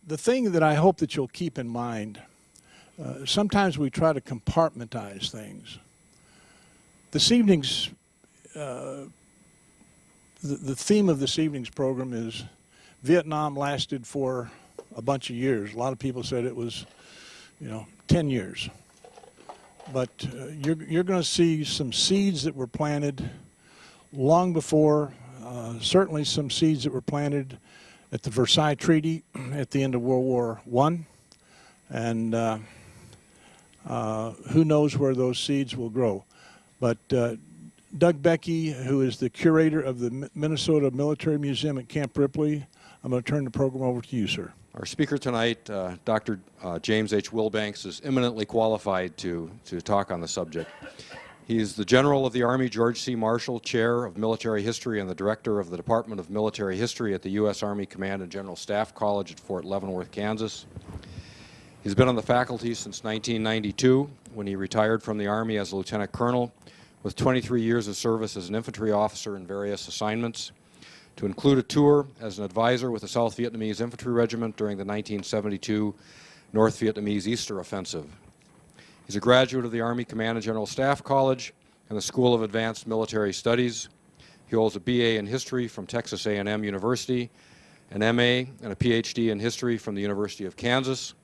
the thing that I hope that you'll keep in mind, sometimes we try to compartmentalize things. This evening's, the theme of this evening's program is Vietnam lasted for a bunch of years. A lot of people said it was, 10 years. But you're going to see some seeds that were planted long before, certainly some seeds that were planted at the Versailles Treaty at the end of World War I. And who knows where those seeds will grow. But Doug Becky, who is the curator of the Minnesota Military Museum at Camp Ripley, I'm going to turn the program over to you, sir. Our speaker tonight, Dr. James H. Willbanks, is eminently qualified to talk on the subject. He is the General of the Army George C. Marshall Chair of Military History and the Director of the Department of Military History at the U.S. Army Command and General Staff College at Fort Leavenworth, Kansas. He's been on the faculty since 1992, when he retired from the Army as a Lieutenant Colonel, with 23 years of service as an infantry officer in various assignments, to include a tour as an advisor with the South Vietnamese Infantry Regiment during the 1972 North Vietnamese Easter Offensive. He's a graduate of the Army Command and General Staff College and the School of Advanced Military Studies. He holds a BA in History from Texas A&M University, an MA and a PhD in History from the University of Kansas.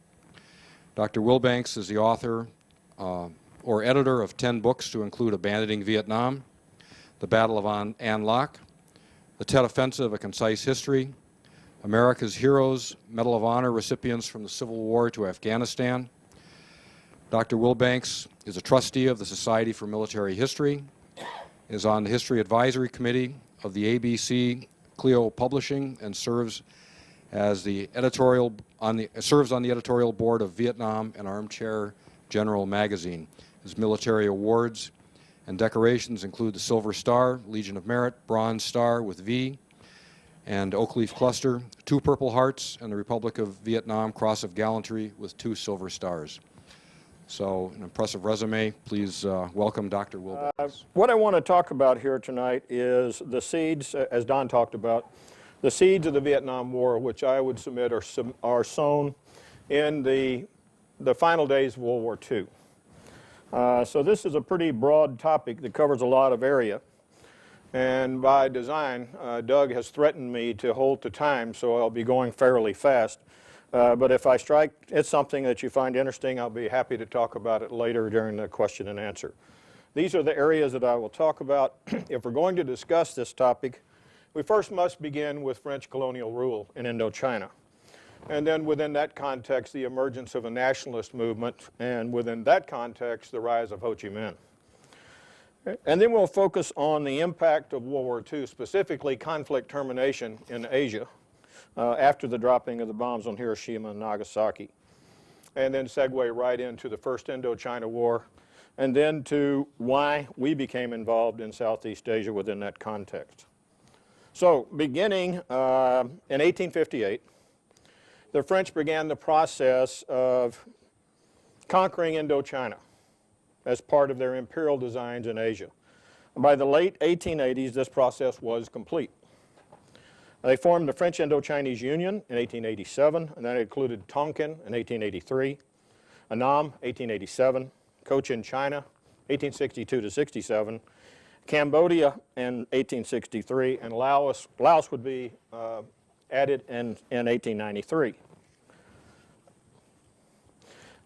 Dr. Willbanks is the author or editor of 10 books to include Abandoning Vietnam, The Battle of An Loc, The Tet Offensive, A Concise History, America's Heroes, Medal of Honor recipients from the Civil War to Afghanistan. Dr. Willbanks is a trustee of the Society for Military History, is on the History Advisory Committee of the ABC Clio Publishing, and serves as the editorial on the editorial board of Vietnam and Armchair General magazine. His military awards and decorations include the Silver Star, Legion of Merit, Bronze Star with V, and Oak Leaf Cluster, 2 Purple Hearts, and the Republic of Vietnam Cross of Gallantry with 2 Silver Stars. So, an impressive resume. Please welcome Dr. Willbanks. What I want to talk about here tonight is the seeds, as Don talked about, the seeds of the Vietnam War, which I would submit are sown in the final days of World War II. So this is a pretty broad topic that covers a lot of area. And by design, Doug has threatened me to hold to time, so I'll be going fairly fast. But if I strike at something that you find interesting, I'll be happy to talk about it later during the question and answer. These are the areas that I will talk about. If we're going to discuss this topic, we first must begin with French colonial rule in Indochina. And then within that context, the emergence of a nationalist movement, and within that context, the rise of Ho Chi Minh. And then we'll focus on the impact of World War II, specifically conflict termination in Asia after the dropping of the bombs on Hiroshima and Nagasaki. And then segue right into the First Indochina War, and then to why we became involved in Southeast Asia within that context. So beginning in 1858, the French began the process of conquering Indochina as part of their imperial designs in Asia. By the late 1880s, this process was complete. They formed the French Indochinese Union in 1887, and that included Tonkin in 1883, Annam, 1887, Cochin China, 1862 to 67, Cambodia in 1863, and Laos would be added in 1893.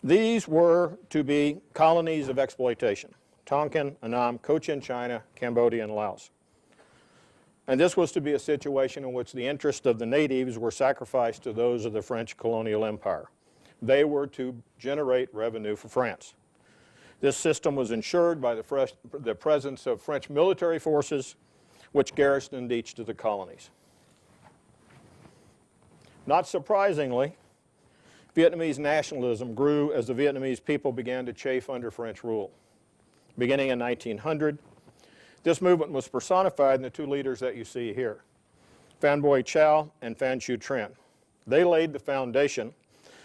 These were to be colonies of exploitation: Tonkin, Annam, Cochin China, Cambodia, and Laos. And this was to be a situation in which the interests of the natives were sacrificed to those of the French colonial empire. They were to generate revenue for France. This system was ensured by the presence of French military forces, which garrisoned each of the colonies. Not surprisingly, Vietnamese nationalism grew as the Vietnamese people began to chafe under French rule. Beginning in 1900, this movement was personified in the 2 leaders that you see here, Phan Boi Chau and Phan Chu Trinh. They laid the foundation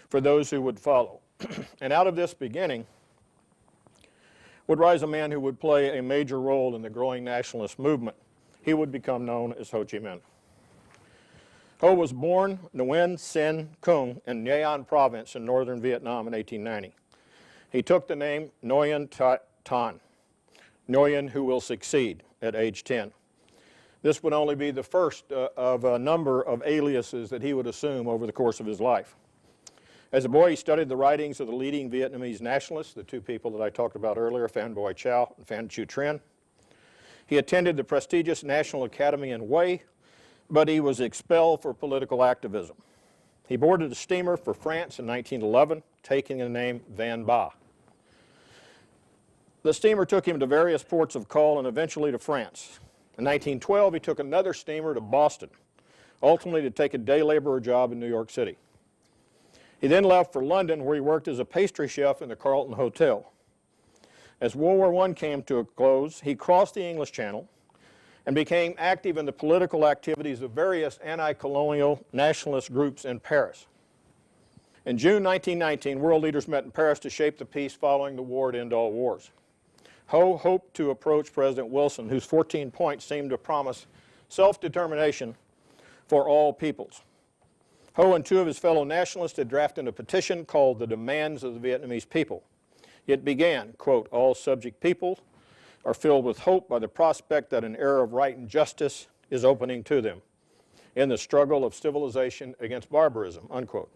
for those who would follow. And out of this beginning would rise a man who would play a major role in the growing nationalist movement. He would become known as Ho Chi Minh. Ho was born Nguyen Sin Cung in Nha province in northern Vietnam in 1890. He took the name Nguyen Tan, Nguyen who will succeed, at age 10. This would only be the first of a number of aliases that he would assume over the course of his life. As a boy, he studied the writings of the leading Vietnamese nationalists, the two people that I talked about earlier, Phan Boi Chau and Phan Chu Trinh. He attended the prestigious National Academy in Hue, but he was expelled for political activism. He boarded a steamer for France in 1911, taking the name Van Ba. The steamer took him to various ports of call and eventually to France. In 1912, he took another steamer to Boston, ultimately to take a day laborer job in New York City. He then left for London, where he worked as a pastry chef in the Carlton Hotel. As World War I came to a close, he crossed the English Channel and became active in the political activities of various anti-colonial nationalist groups in Paris. In June 1919, world leaders met in Paris to shape the peace following the war to end all wars. Ho hoped to approach President Wilson, whose 14 points seemed to promise self-determination for all peoples. Ho and two of his fellow nationalists had drafted a petition called the Demands of the Vietnamese People. It began, quote, "All subject peoples are filled with hope by the prospect that an era of right and justice is opening to them in the struggle of civilization against barbarism," unquote.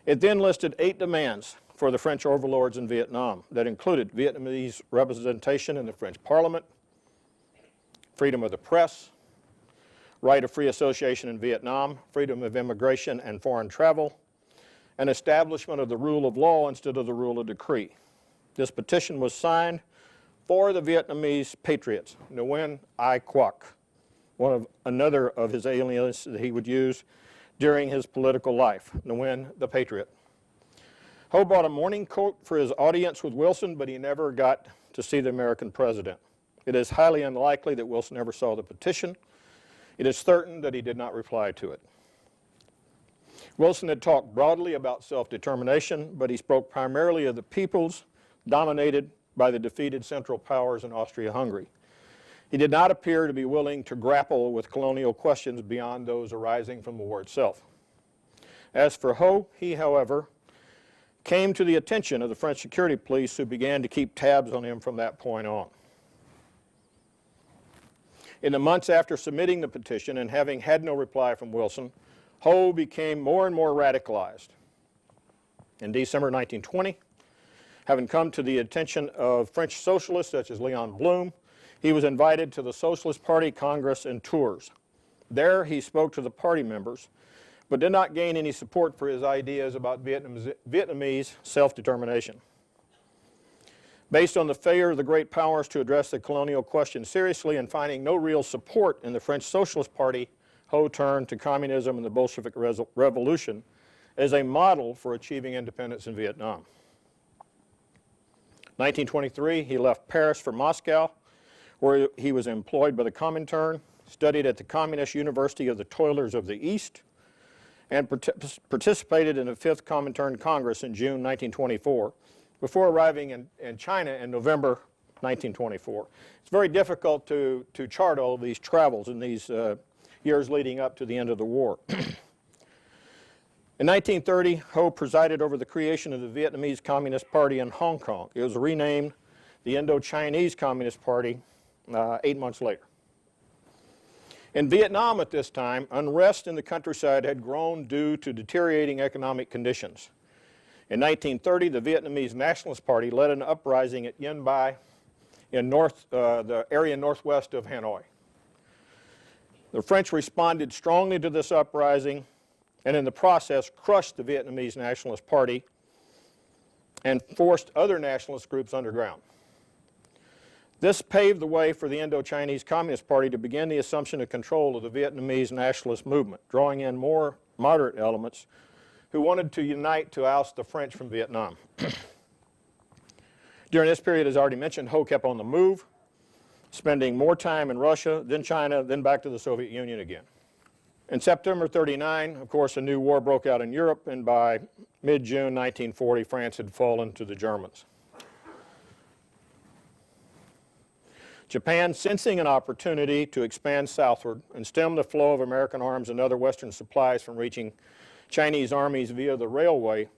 It then listed 8 demands for the French overlords in Vietnam that included Vietnamese representation in the French Parliament, freedom of the press, right of free association in Vietnam, freedom of immigration and foreign travel, and establishment of the rule of law instead of the rule of decree. This petition was signed for the Vietnamese patriots, Nguyen Ai Quoc, another of his aliases that he would use during his political life, Nguyen the Patriot. Ho bought a morning coat for his audience with Wilson, but he never got to see the American president. It is highly unlikely that Wilson ever saw the petition. It is certain that he did not reply to it. Wilson had talked broadly about self-determination, but he spoke primarily of the peoples dominated by the defeated Central Powers in Austria-Hungary. He did not appear to be willing to grapple with colonial questions beyond those arising from the war itself. As for Ho, he, however, came to the attention of the French security police, who began to keep tabs on him from that point on. In the months after submitting the petition and having had no reply from Wilson, Ho became more and more radicalized. In December 1920, having come to the attention of French socialists such as Léon Blum, he was invited to the Socialist Party Congress in Tours. There he spoke to the party members, but did not gain any support for his ideas about Vietnamese self-determination. Based on the failure of the great powers to address the colonial question seriously and finding no real support in the French Socialist Party, Ho turned to communism and the Bolshevik Revolution as a model for achieving independence in Vietnam. 1923, he left Paris for Moscow, where he was employed by the Comintern, studied at the Communist University of the Toilers of the East, and participated in the 5th Comintern Congress in June 1924, before arriving in China in November 1924. It's very difficult to chart all of these travels in these years leading up to the end of the war. In 1930, Ho presided over the creation of the Vietnamese Communist Party in Hong Kong. It was renamed the Indo-Chinese Communist Party 8 months later. In Vietnam at this time, unrest in the countryside had grown due to deteriorating economic conditions. In 1930, the Vietnamese Nationalist Party led an uprising at Dien in the area northwest of Hanoi. The French responded strongly to this uprising and in the process crushed the Vietnamese Nationalist Party and forced other nationalist groups underground. This paved the way for the Indo-Chinese Communist Party to begin the assumption of control of the Vietnamese nationalist movement, drawing in more moderate elements who wanted to unite to oust the French from Vietnam. During this period, as already mentioned, Ho kept on the move, spending more time in Russia, then China, then back to the Soviet Union again. In September 1939, of course, a new war broke out in Europe, and by mid-June 1940, France had fallen to the Germans. Japan, sensing an opportunity to expand southward and stem the flow of American arms and other Western supplies from reaching Chinese armies via the railway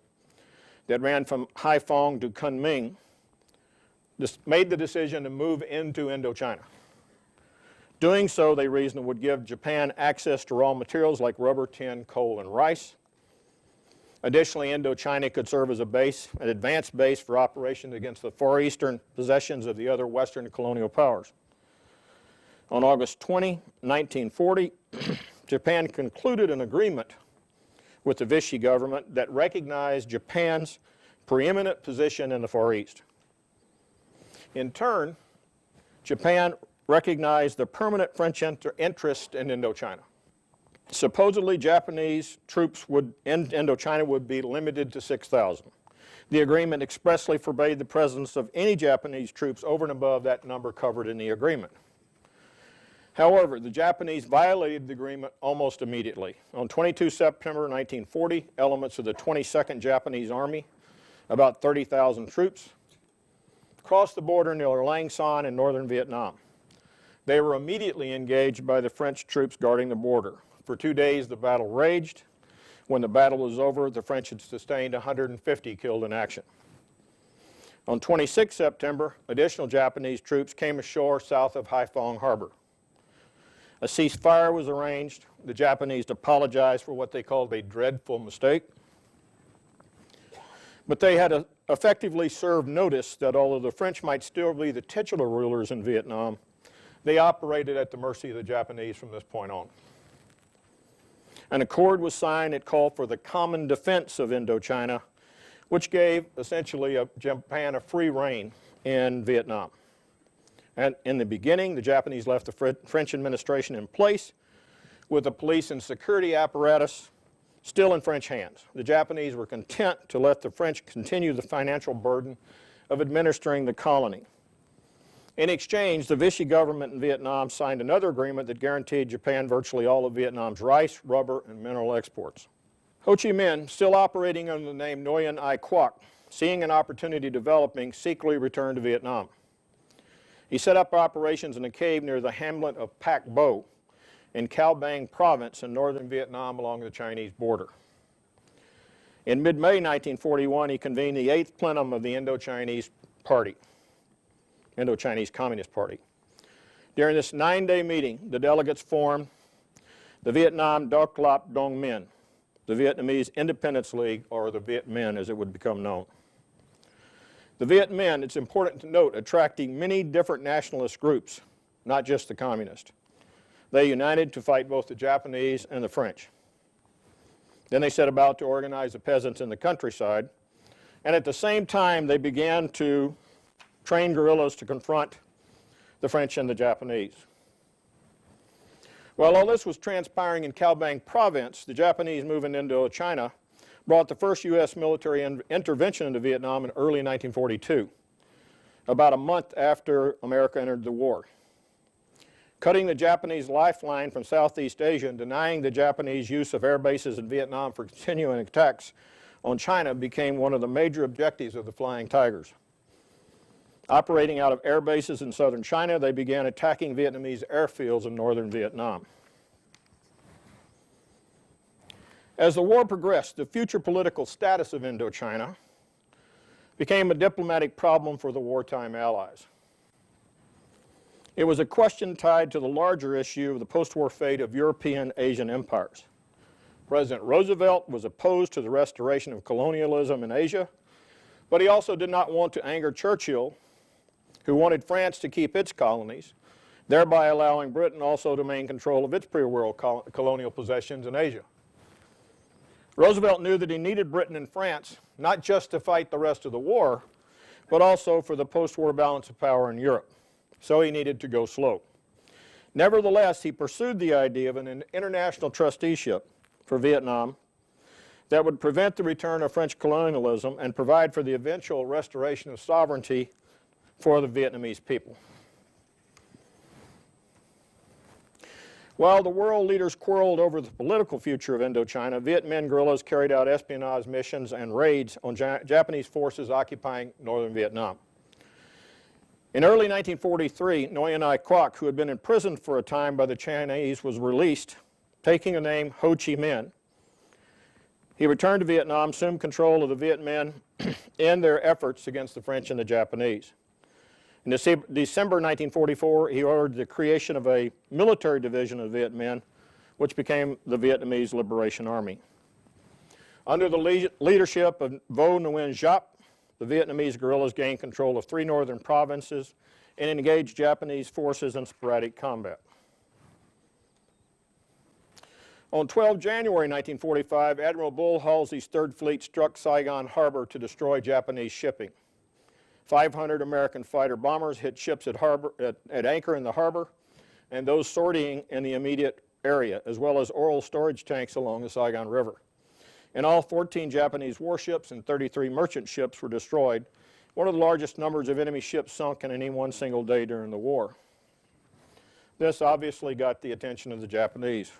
that ran from Haiphong to Kunming, made the decision to move into Indochina. Doing so, they reasoned, would give Japan access to raw materials like rubber, tin, coal, and rice. Additionally, Indochina could serve as a base, an advanced base for operations against the Far Eastern possessions of the other Western colonial powers. On August 20, 1940, Japan concluded an agreement with the Vichy government that recognized Japan's preeminent position in the Far East. In turn, Japan recognized the permanent French interest in Indochina. Supposedly, Japanese troops in Indochina would be limited to 6,000. The agreement expressly forbade the presence of any Japanese troops over and above that number covered in the agreement. However, the Japanese violated the agreement almost immediately. On 22 September 1940, elements of the 22nd Japanese Army, about 30,000 troops, crossed the border near Lang Son in northern Vietnam. They were immediately engaged by the French troops guarding the border. For 2 days, the battle raged. When the battle was over, the French had sustained 150 killed in action. On 26 September, additional Japanese troops came ashore south of Haiphong Harbor. A ceasefire was arranged. The Japanese apologized for what they called a dreadful mistake. But they had effectively served notice that although the French might still be the titular rulers in Vietnam, they operated at the mercy of the Japanese from this point on. An accord was signed that called for the common defense of Indochina, which gave essentially Japan a free rein in Vietnam. And in the beginning, the Japanese left the French administration in place with the police and security apparatus still in French hands. The Japanese were content to let the French continue the financial burden of administering the colony. In exchange, the Vichy government in Vietnam signed another agreement that guaranteed Japan virtually all of Vietnam's rice, rubber, and mineral exports. Ho Chi Minh, still operating under the name Nguyen Ai Quoc, seeing an opportunity developing, secretly returned to Vietnam. He set up operations in a cave near the hamlet of Pac Bo in Cao Bang province in northern Vietnam along the Chinese border. In mid-May 1941, he convened the 8th plenum of the Indochinese Communist Party. During this 9-day meeting, the delegates formed the Vietnam Doc Lap Dong Minh, the Vietnamese Independence League, or the Viet Minh as it would become known. The Viet Minh, it's important to note, attracting many different nationalist groups, not just the communists. They united to fight both the Japanese and the French. Then they set about to organize the peasants in the countryside, and at the same time they began to train guerrillas to confront the French and the Japanese. While all this was transpiring in Cao Bang province, the Japanese moving into Indochina brought the first U.S. military intervention into Vietnam in early 1942, about a month after America entered the war. Cutting the Japanese lifeline from Southeast Asia and denying the Japanese use of air bases in Vietnam for continuing attacks on China became one of the major objectives of the Flying Tigers. Operating out of air bases in southern China, they began attacking Vietnamese airfields in northern Vietnam. As the war progressed, the future political status of Indochina became a diplomatic problem for the wartime allies. It was a question tied to the larger issue of the post-war fate of European Asian empires. President Roosevelt was opposed to the restoration of colonialism in Asia, but he also did not want to anger Churchill, who wanted France to keep its colonies, thereby allowing Britain also to maintain control of its pre-war colonial possessions in Asia. Roosevelt knew that he needed Britain and France not just to fight the rest of the war, but also for the post-war balance of power in Europe. So he needed to go slow. Nevertheless, he pursued the idea of an international trusteeship for Vietnam that would prevent the return of French colonialism and provide for the eventual restoration of sovereignty for the Vietnamese people. While the world leaders quarreled over the political future of Indochina, Viet Minh guerrillas carried out espionage missions and raids on Japanese forces occupying northern Vietnam. In early 1943, Nguyen Ai Quoc, who had been imprisoned for a time by the Chinese, was released, taking the name Ho Chi Minh. He returned to Vietnam, assumed control of the Viet Minh in their efforts against the French and the Japanese. In December 1944, he ordered the creation of a military division of the Viet Minh, which became the Vietnamese Liberation Army. Under the leadership of Vo Nguyen Giap, the Vietnamese guerrillas gained control of 3 northern provinces and engaged Japanese forces in sporadic combat. On 12 January 1945, Admiral Bull Halsey's Third Fleet struck Saigon Harbor to destroy Japanese shipping. 500 American fighter bombers hit ships at anchor in the harbor and those sortying in the immediate area, as well as oil storage tanks along the Saigon River. In all, 14 Japanese warships and 33 merchant ships were destroyed, one of the largest numbers of enemy ships sunk in any one single day during the war. This obviously got the attention of the Japanese.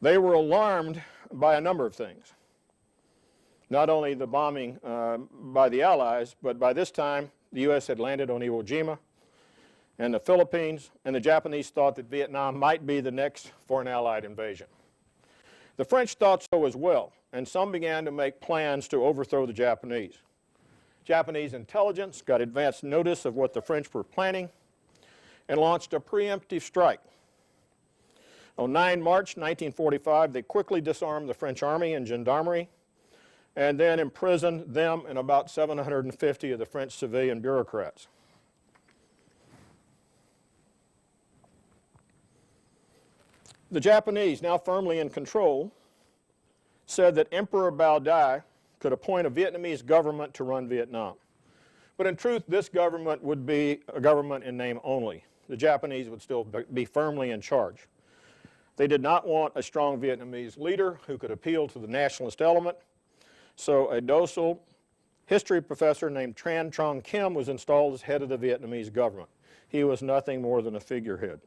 They were alarmed by a number of things. Not only the bombing by the Allies, but by this time the U.S. had landed on Iwo Jima and the Philippines, and the Japanese thought that Vietnam might be the next for an Allied invasion. The French thought so as well, and some began to make plans to overthrow the Japanese. Japanese intelligence got advance notice of what the French were planning and launched a preemptive strike. On 9 March 1945, they quickly disarmed the French army and gendarmerie and then imprisoned them and about 750 of the French civilian bureaucrats. The Japanese, now firmly in control, said that Emperor Bao Dai could appoint a Vietnamese government to run Vietnam. But in truth, this government would be a government in name only. The Japanese would still be firmly in charge. They did not want a strong Vietnamese leader who could appeal to the nationalist element, so a docile history professor named Tran Trong Kim was installed as head of the Vietnamese government. He was nothing more than a figurehead.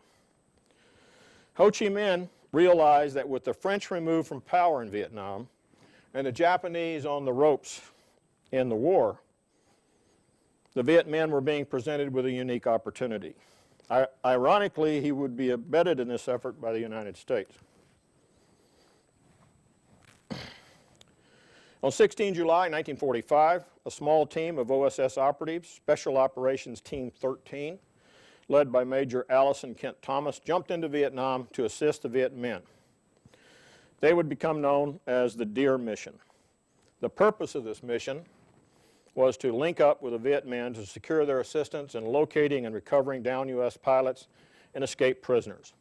Ho Chi Minh realized that with the French removed from power in Vietnam and the Japanese on the ropes in the war, the Viet Minh were being presented with a unique opportunity. Ironically, he would be abetted in this effort by the United States. On 16 July 1945, a small team of OSS operatives, Special Operations Team 13, led by Major Allison Kent Thomas, jumped into Vietnam to assist the Viet Minh. They would become known as the Dien mission. The purpose of this mission was to link up with the Viet Minh to secure their assistance in locating and recovering downed U.S. pilots and escaped prisoners.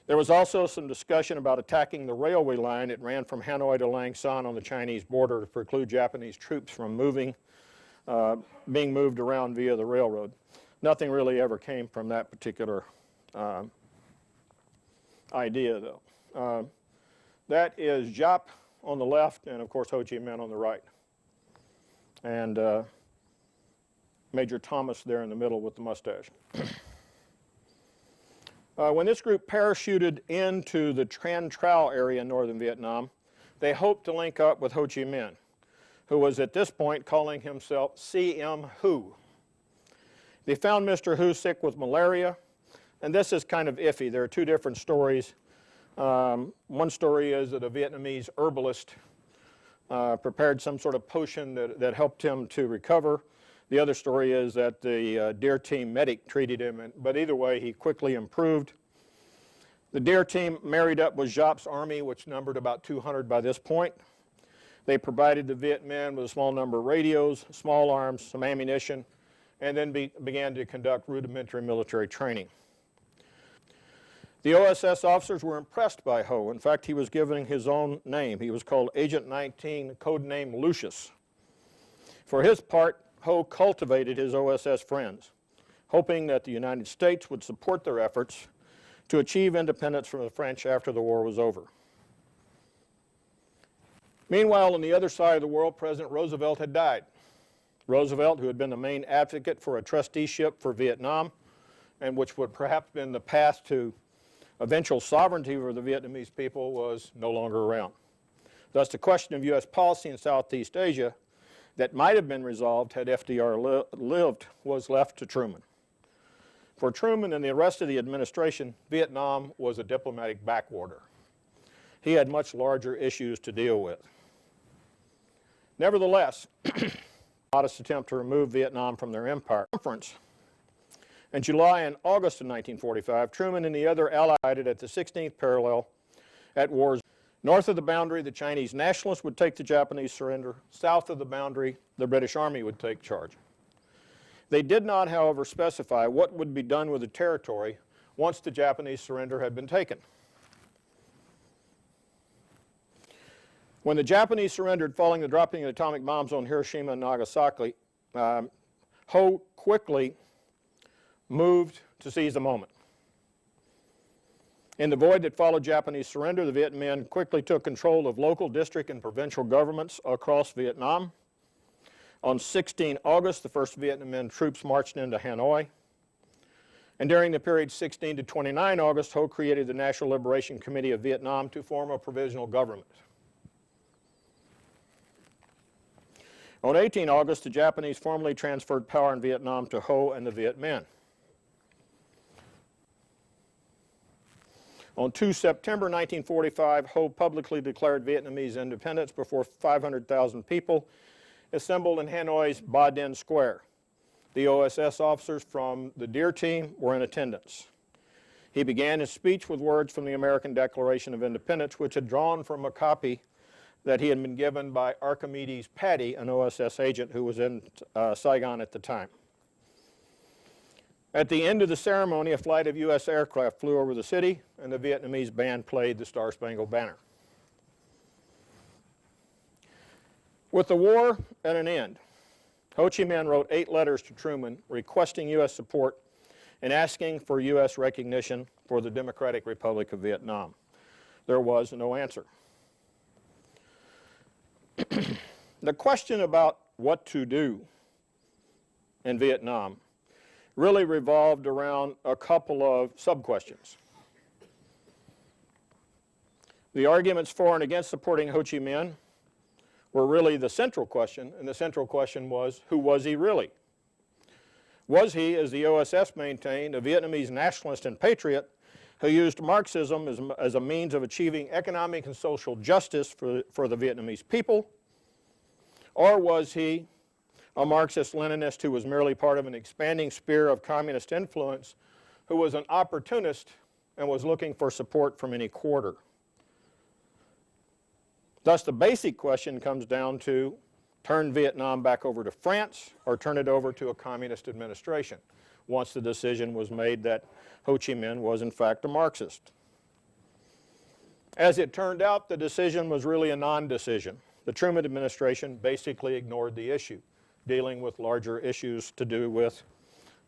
There was also some discussion about attacking the railway line that ran from Hanoi to Lang Son on the Chinese border to preclude Japanese troops from being moved around via the railroad. Nothing really ever came from that particular idea, though. That is Giap on the left and, of course, Ho Chi Minh on the right. And Major Thomas there in the middle with the mustache. When this group parachuted into the Tran Trao area in northern Vietnam, they hoped to link up with Ho Chi Minh, who was at this point calling himself C.M. Hu. They found Mr. Hu sick with malaria, and this is kind of iffy. There are two different stories. One story is that a Vietnamese herbalist prepared some sort of potion that helped him to recover. The other story is that the Dien team medic treated him, but either way, he quickly improved. The Dien team married up with Giap's army, which numbered about 200 by this point. They provided the Viet Minh with a small number of radios, small arms, some ammunition, and then began to conduct rudimentary military training. The OSS officers were impressed by Ho. In fact, he was given his own name. He was called Agent 19, codename Lucius. For his part, Ho cultivated his OSS friends, hoping that the United States would support their efforts to achieve independence from the French after the war was over. Meanwhile, on the other side of the world, President Roosevelt had died. Roosevelt, who had been the main advocate for a trusteeship for Vietnam, and which would perhaps have been the path to eventual sovereignty for the Vietnamese people, was no longer around. Thus, the question of U.S. policy in Southeast Asia that might have been resolved had FDR lived was left to Truman. For Truman and the rest of the administration, Vietnam was a diplomatic backwater. He had much larger issues to deal with. Nevertheless, modest attempt to remove Vietnam from their empire. Conference in July and August of 1945, Truman and the other allies at the 16th parallel at war's north of the boundary, the Chinese nationalists would take the Japanese surrender. South of the boundary, the British Army would take charge. They did not, however, specify what would be done with the territory once the Japanese surrender had been taken. When the Japanese surrendered following the dropping of atomic bombs on Hiroshima and Nagasaki, Ho quickly moved to seize the moment. In the void that followed Japanese surrender, the Viet Minh quickly took control of local, district, and provincial governments across Vietnam. On 16 August, the first Vietnamese troops marched into Hanoi. And during the period 16 to 29 August, Ho created the National Liberation Committee of Vietnam to form a provisional government. On 18 August, the Japanese formally transferred power in Vietnam to Ho and the Viet Minh. On 2 September 1945, Ho publicly declared Vietnamese independence before 500,000 people assembled in Hanoi's Ba Dien Square. The OSS officers from the Dien team were in attendance. He began his speech with words from the American Declaration of Independence, which had drawn from a copy that he had been given by Archimedes Patty, an OSS agent who was in Saigon at the time. At the end of the ceremony, a flight of U.S. aircraft flew over the city, and the Vietnamese band played the Star-Spangled Banner. With the war at an end, Ho Chi Minh wrote 8 letters to Truman requesting U.S. support and asking for U.S. recognition for the Democratic Republic of Vietnam. There was no answer. The question about what to do in Vietnam really revolved around a couple of sub-questions. The arguments for and against supporting Ho Chi Minh were really the central question, and the central question was, who was he really? Was he, as the OSS maintained, a Vietnamese nationalist and patriot who used Marxism as a means of achieving economic and social justice for the Vietnamese people? Or was he a Marxist-Leninist who was merely part of an expanding sphere of communist influence, who was an opportunist and was looking for support from any quarter? Thus, the basic question comes down to turn Vietnam back over to France or turn it over to a communist administration, once the decision was made that Ho Chi Minh was in fact a Marxist. As it turned out, the decision was really a non-decision. The Truman administration basically ignored the issue, dealing with larger issues to do with,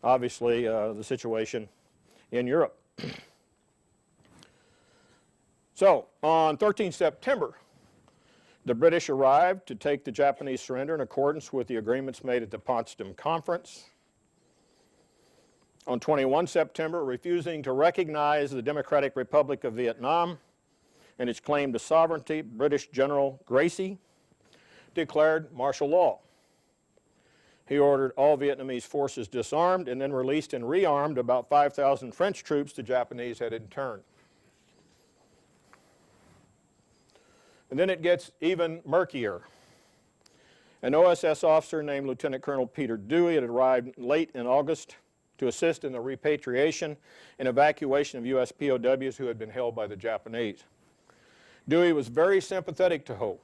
obviously, the situation in Europe. So, on 13 September, the British arrived to take the Japanese surrender in accordance with the agreements made at the Potsdam Conference. On 21 September, refusing to recognize the Democratic Republic of Vietnam and its claim to sovereignty, British General Gracie declared martial law. He ordered all Vietnamese forces disarmed and then released and rearmed about 5,000 French troops the Japanese had interned. And then it gets even murkier. An OSS officer named Lieutenant Colonel Peter Dewey had arrived late in August to assist in the repatriation and evacuation of U.S. POWs who had been held by the Japanese. Dewey was very sympathetic to Ho.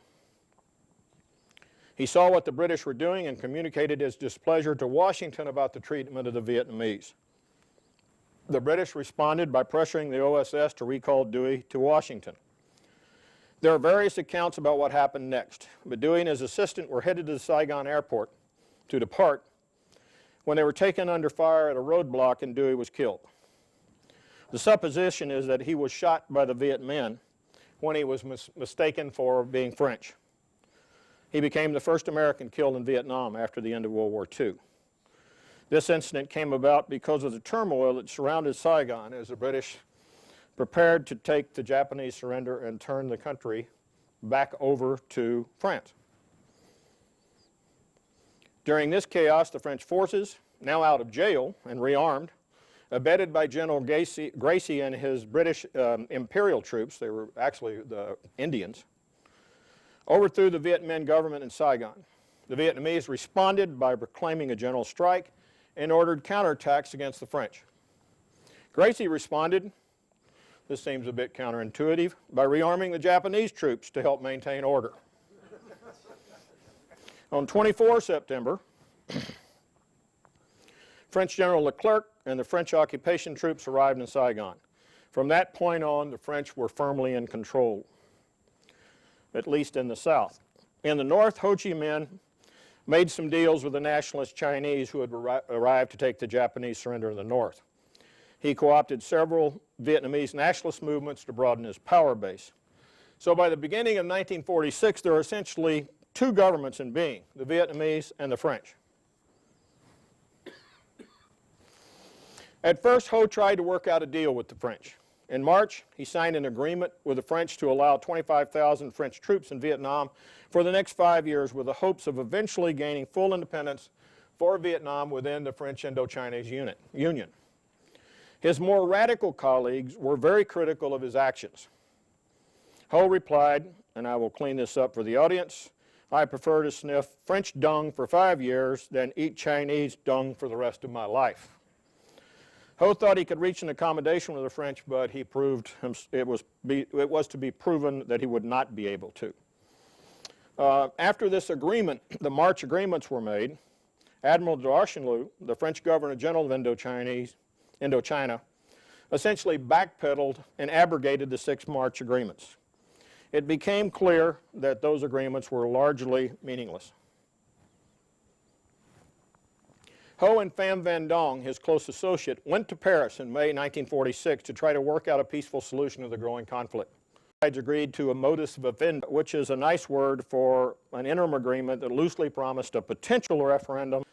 He saw what the British were doing and communicated his displeasure to Washington about the treatment of the Vietnamese. The British responded by pressuring the OSS to recall Dewey to Washington. There are various accounts about what happened next, but Dewey and his assistant were headed to the Saigon airport to depart when they were taken under fire at a roadblock and Dewey was killed. The supposition is that he was shot by the Viet Minh when he was mistaken for being French. He became the first American killed in Vietnam after the end of World War II. This incident came about because of the turmoil that surrounded Saigon as the British prepared to take the Japanese surrender and turn the country back over to France. During this chaos, the French forces, now out of jail and rearmed, abetted by General Gracie and his British imperial troops, they were actually the Indians, overthrew the Viet Minh government in Saigon. The Vietnamese responded by proclaiming a general strike and ordered counterattacks against the French. Gracie responded, this seems a bit counterintuitive, by rearming the Japanese troops to help maintain order. On 24 September, French General Leclerc and the French occupation troops arrived in Saigon. From that point on, the French were firmly in control, at least in the south. In the north, Ho Chi Minh made some deals with the nationalist Chinese who had arrived to take the Japanese surrender in the north. He co-opted several Vietnamese nationalist movements to broaden his power base. So by the beginning of 1946, there are essentially two governments in being, the Vietnamese and the French. At first, Ho tried to work out a deal with the French. In March, he signed an agreement with the French to allow 25,000 French troops in Vietnam for the next 5 years with the hopes of eventually gaining full independence for Vietnam within the French Indo-Chinese Union. His more radical colleagues were very critical of his actions. Ho replied, and I will clean this up for the audience, "I prefer to sniff French dung for 5 years than eat Chinese dung for the rest of my life." Ho thought he could reach an accommodation with the French, but he proved it was to be proven that he would not be able to. After this agreement, the March agreements were made. Admiral d'Archenlou, the French Governor General of Indochina, essentially backpedaled and abrogated the 6 March agreements. It became clear that those agreements were largely meaningless. Ho and Pham Van Dong, his close associate, went to Paris in May 1946 to try to work out a peaceful solution to the growing conflict. The sides agreed to a modus vivendi, which is a nice word for an interim agreement that loosely promised a potential referendum.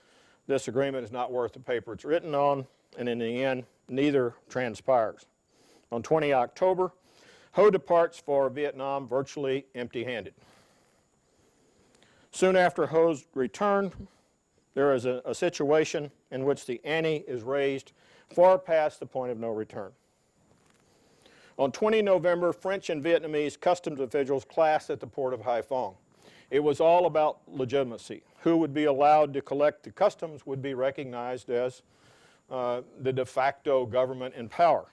This agreement is not worth the paper it's written on, and in the end, neither transpires. On 20 October, Ho departs for Vietnam virtually empty-handed. Soon after Ho's return, there is a situation in which the ante is raised far past the point of no return. On 20 November, French and Vietnamese customs officials clashed at the port of Haiphong. It was all about legitimacy. Who would be allowed to collect the customs would be recognized as the de facto government in power.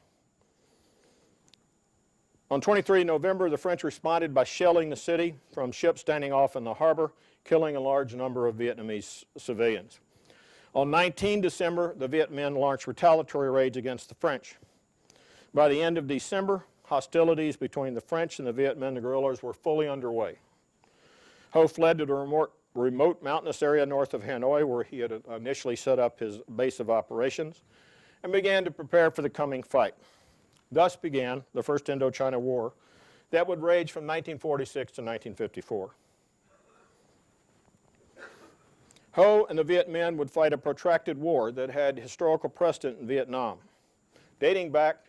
On 23 November, the French responded by shelling the city from ships standing off in the harbor, killing a large number of Vietnamese civilians. On 19 December, the Viet Minh launched retaliatory raids against the French. By the end of December, hostilities between the French and the Viet Minh guerrillas were fully underway. Ho fled to the remote mountainous area north of Hanoi, where he had initially set up his base of operations, and began to prepare for the coming fight. Thus began the First Indochina War that would rage from 1946 to 1954. Ho and the Viet Minh would fight a protracted war that had historical precedent in Vietnam, dating back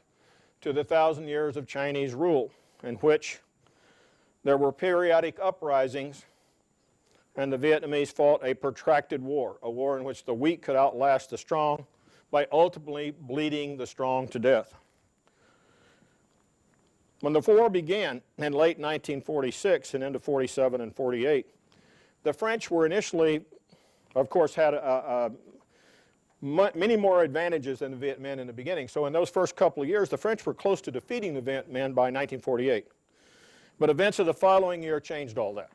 to the 1,000 years of Chinese rule, in which there were periodic uprisings and the Vietnamese fought a protracted war, a war in which the weak could outlast the strong by ultimately bleeding the strong to death. When the war began in late 1946 and into 47 and 48, the French were initially, of course, had many more advantages than the Viet Minh in the beginning. So in those first couple of years, the French were close to defeating the Viet Minh by 1948. But events of the following year changed all that.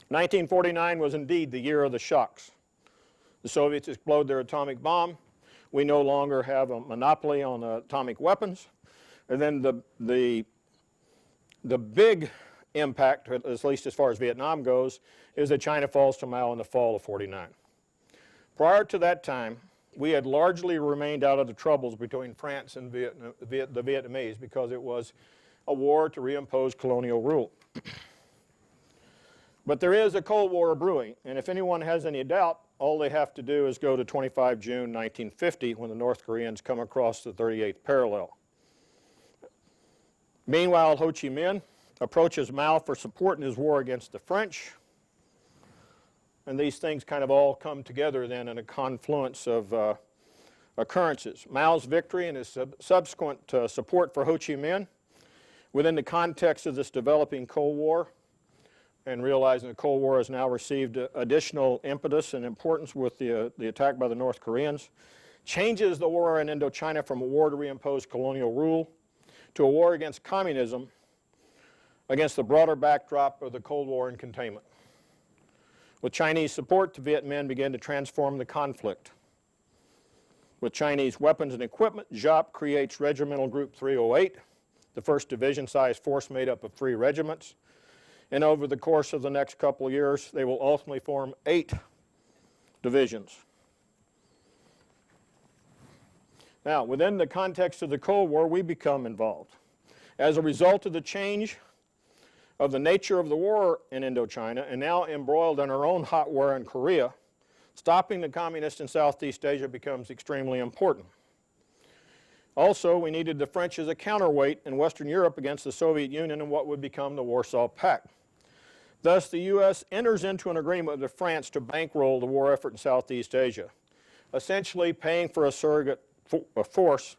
1949 was indeed the year of the shocks. The Soviets exploded their atomic bomb. We no longer have a monopoly on atomic weapons. And then the big impact, at least as far as Vietnam goes, is that China falls to Mao in the fall of 49. Prior to that time, we had largely remained out of the troubles between France and the Vietnamese because it was a war to reimpose colonial rule. But there is a Cold War brewing, and if anyone has any doubt, all they have to do is go to 25 June 1950 when the North Koreans come across the 38th parallel. Meanwhile, Ho Chi Minh approaches Mao for support in his war against the French. And these things kind of all come together then in a confluence of occurrences. Mao's victory and his subsequent support for Ho Chi Minh within the context of this developing Cold War, and realizing the Cold War has now received additional impetus and importance with the attack by the North Koreans, changes the war in Indochina from a war to reimpose colonial rule to a war against communism against the broader backdrop of the Cold War and containment. With Chinese support, the Viet Minh began to transform the conflict. With Chinese weapons and equipment, Giap creates Regimental Group 308, the first division-sized force made up of 3 regiments. And over the course of the next couple of years, they will ultimately form 8 divisions. Now, within the context of the Cold War, we become involved. As a result of the change of the nature of the war in Indochina, and now embroiled in our own hot war in Korea, stopping the communists in Southeast Asia becomes extremely important. Also, we needed the French as a counterweight in Western Europe against the Soviet Union and what would become the Warsaw Pact. Thus, the U.S. enters into an agreement with France to bankroll the war effort in Southeast Asia, essentially paying for a surrogate force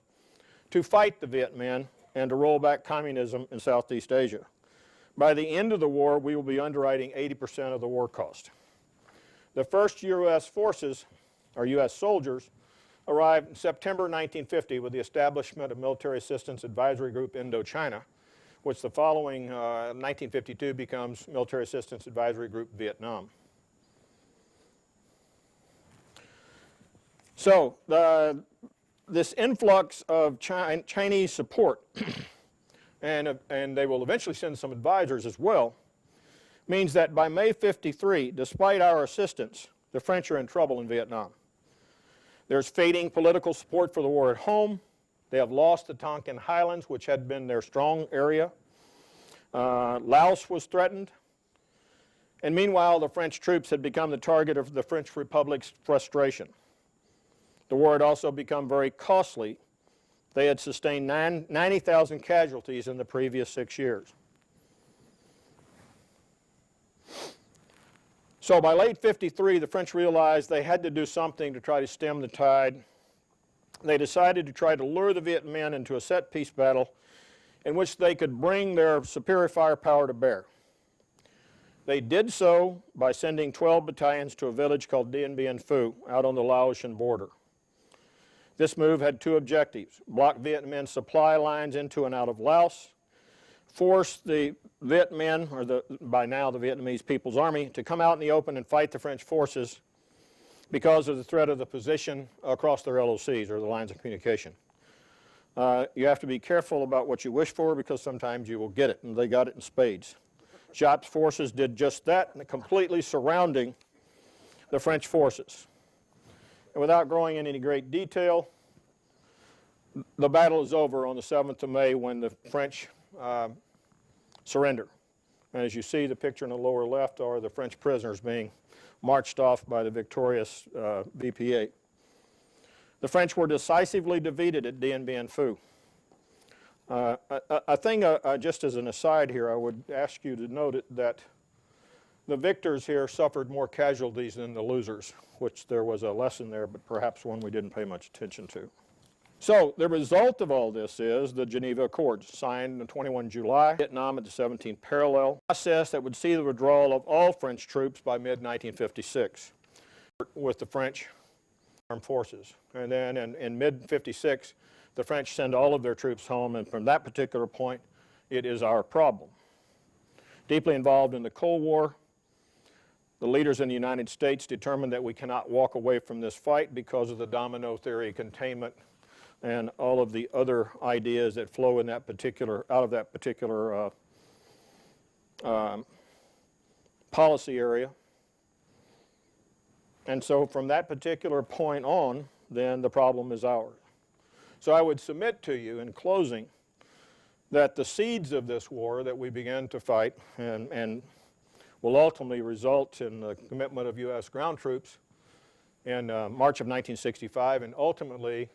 to fight the Viet Minh and to roll back communism in Southeast Asia. By the end of the war, we will be underwriting 80% of the war cost. The first U.S. forces, or U.S. soldiers, arrived in September 1950 with the establishment of Military Assistance Advisory Group Indochina, which the following 1952 becomes Military Assistance Advisory Group Vietnam. So this influx of Chinese support, and they will eventually send some advisors as well, means that by May 53, despite our assistance, the French are in trouble in Vietnam. There's fading political support for the war at home. They have lost the Tonkin Highlands, which had been their strong area. Laos was threatened. And meanwhile, the French troops had become the target of the French Republic's frustration. The war had also become very costly. They had sustained 90,000 casualties in the previous 6 years. So by late 53, the French realized they had to do something to try to stem the tide. They decided to try to lure the Viet Minh into a set-piece battle in which they could bring their superior firepower to bear. They did so by sending 12 battalions to a village called Dien Bien Phu out on the Laotian border. This move had 2 objectives: block Viet Minh supply lines into and out of Laos, force the Viet Minh, or by now the Vietnamese People's Army, to come out in the open and fight the French forces because of the threat of the position across their LOCs, or the lines of communication. You have to be careful about what you wish for, because sometimes you will get it, and they got it in spades. Giap's forces did just that, completely surrounding the French forces. And without going into any great detail, the battle is over on the 7th of May when the French surrender. And as you see, the picture in the lower left are the French prisoners being marched off by the victorious VP-8. The French were decisively defeated at Dien Bien Phu. A thing, just as an aside here, I would ask you to note that the victors here suffered more casualties than the losers, which there was a lesson there, but perhaps one we didn't pay much attention to. So the result of all this is the Geneva Accords, signed on 21 July, Vietnam at the 17th parallel, process that would see the withdrawal of all French troops by mid-1956 with the French armed forces. And then in mid-56, the French send all of their troops home, and from that particular point, it is our problem. Deeply involved in the Cold War, the leaders in the United States determined that we cannot walk away from this fight because of the domino theory, containment, and all of the other ideas that flow in that particular, out of that particular policy area. And so from that particular point on, then the problem is ours. So I would submit to you in closing that the seeds of this war that we began to fight and will ultimately result in the commitment of U.S. ground troops in March of 1965, and ultimately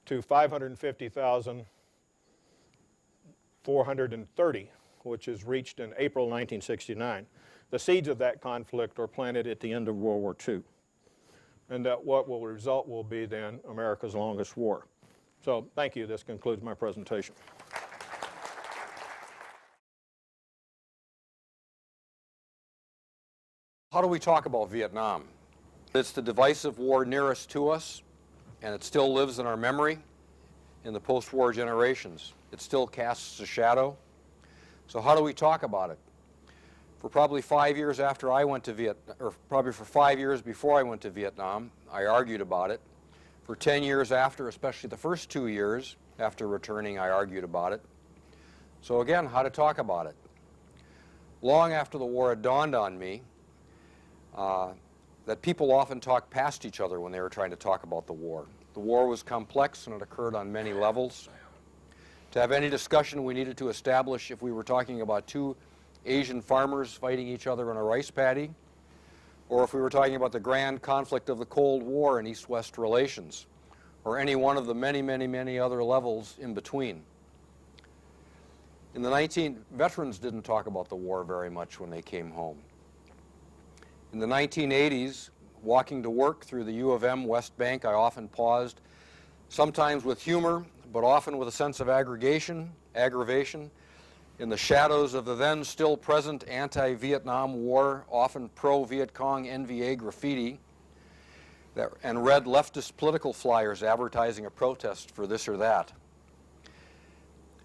to 550,430 which is reached in April 1969. The seeds of that conflict are planted at the end of World War II. And that what will result will be then America's longest war. So thank you. This concludes my presentation. How do we talk about Vietnam? It's the divisive war nearest to us, and it still lives in our memory in the post-war generations. It still casts a shadow. So how do we talk about it? For probably 5 years after I went to Vietnam, or probably for 5 years before I went to Vietnam, I argued about it. For 10 years after, especially the first 2 years after returning, I argued about it. So again, how to talk about it? Long after the war, it dawned on me that people often talk past each other when they were trying to talk about the war. The war was complex and it occurred on many levels. To have any discussion, we needed to establish if we were talking about two Asian farmers fighting each other in a rice paddy, or if we were talking about the grand conflict of the Cold War and East-West relations, or any one of the many, many, many other levels in between. Veterans didn't talk about the war very much when they came home. In the 1980s, walking to work through the U of M West Bank, I often paused, sometimes with humor, but often with a sense of aggravation, in the shadows of the then still present anti-Vietnam War, often pro-Viet Cong NVA graffiti, and read leftist political flyers advertising a protest for this or that.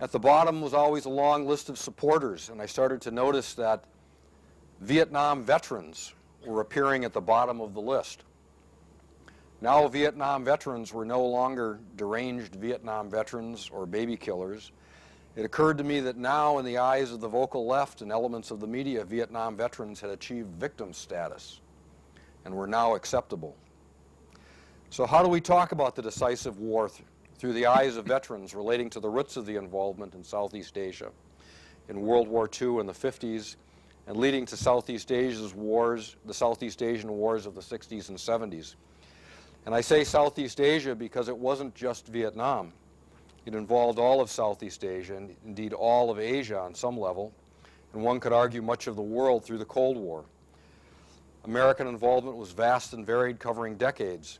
At the bottom was always a long list of supporters, and I started to notice that Vietnam veterans were appearing at the bottom of the list. Now Vietnam veterans were no longer deranged Vietnam veterans or baby killers. It occurred to me that now, in the eyes of the vocal left and elements of the media, Vietnam veterans had achieved victim status and were now acceptable. So how do we talk about the decisive war through the eyes of veterans relating to the roots of the involvement in Southeast Asia in World War II in the 50s and leading to Southeast Asia's wars, the Southeast Asian wars of the 60s and 70s? And I say Southeast Asia because it wasn't just Vietnam. It involved all of Southeast Asia, and indeed all of Asia on some level, and one could argue much of the world through the Cold War. American involvement was vast and varied, covering decades.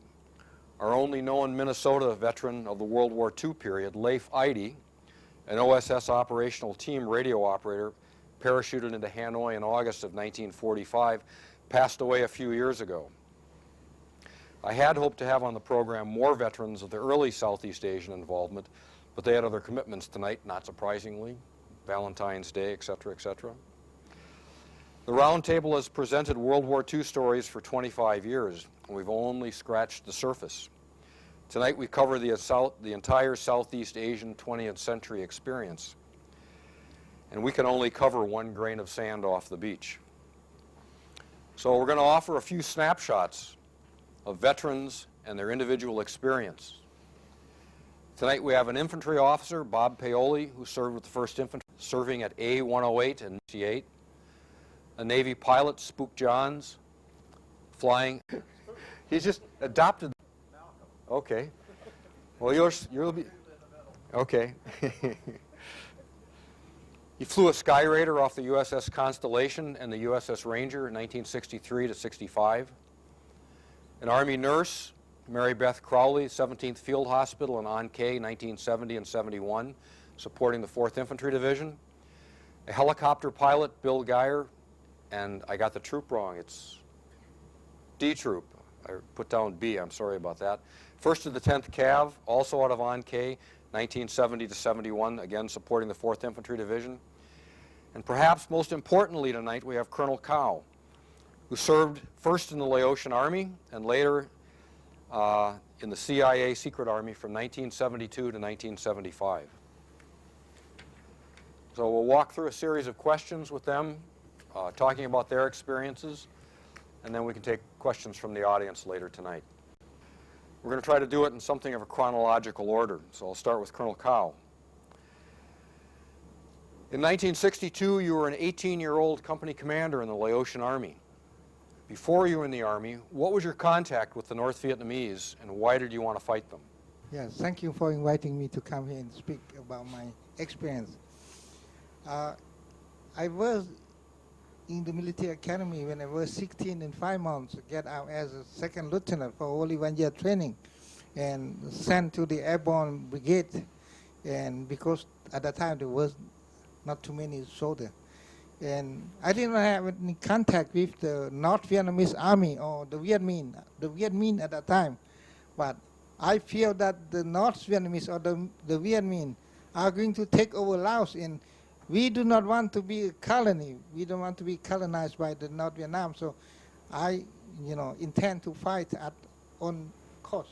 Our only known Minnesota veteran of the World War II period, Leif Eide, an OSS operational team radio operator, parachuted into Hanoi in August of 1945, passed away a few years ago. I had hoped to have on the program more veterans of the early Southeast Asian involvement, but they had other commitments tonight, not surprisingly, Valentine's Day, etc., etc. The Roundtable has presented World War II stories for 25 years, and we've only scratched the surface. Tonight we cover the entire Southeast Asian 20th century experience, and we can only cover one grain of sand off the beach. So we're going to offer a few snapshots of veterans and their individual experience. Tonight we have an infantry officer, Bob Paoli, who served with the 1st Infantry, serving at A-108 and 98. A Navy pilot, Spook Johns, flying. He's just adopted. Okay. Well, you'll be. Okay. He flew a Sky Raider off the USS Constellation and the USS Ranger in 1963 to 65. An Army nurse, Mary Beth Crowley, 17th Field Hospital in An Khe, 1970 and 71, supporting the 4th Infantry Division. A helicopter pilot, Bill Geyer, and I got the troop wrong. It's D Troop. I put down B. I'm sorry about that. 1st of the 10th Cav, also out of An Khe, 1970 to 71, again supporting the 4th Infantry Division. And perhaps most importantly tonight, we have Colonel Cow, who served first in the Laotian Army and later in the CIA Secret Army from 1972 to 1975. So we'll walk through a series of questions with them, talking about their experiences, and then we can take questions from the audience later tonight. We're going to try to do it in something of a chronological order, so I'll start with Colonel Cow. In 1962, you were an 18-year-old company commander in the Laotian Army. Before you were in the Army, what was your contact with the North Vietnamese, and why did you want to fight them? Yes, thank you for inviting me to come here and speak about my experience. I was in the military academy when I was 16 and 5 months, get out as a second lieutenant for only 1 year training and sent to the airborne brigade. And because at that time there was not too many soldiers. And I didn't have any contact with the North Vietnamese army or the Viet Minh at that time. But I feel that the North Vietnamese or the Viet Minh are going to take over Laos, and we do not want to be a colony. We don't want to be colonized by the North Vietnam. So I, intend to fight at on cost.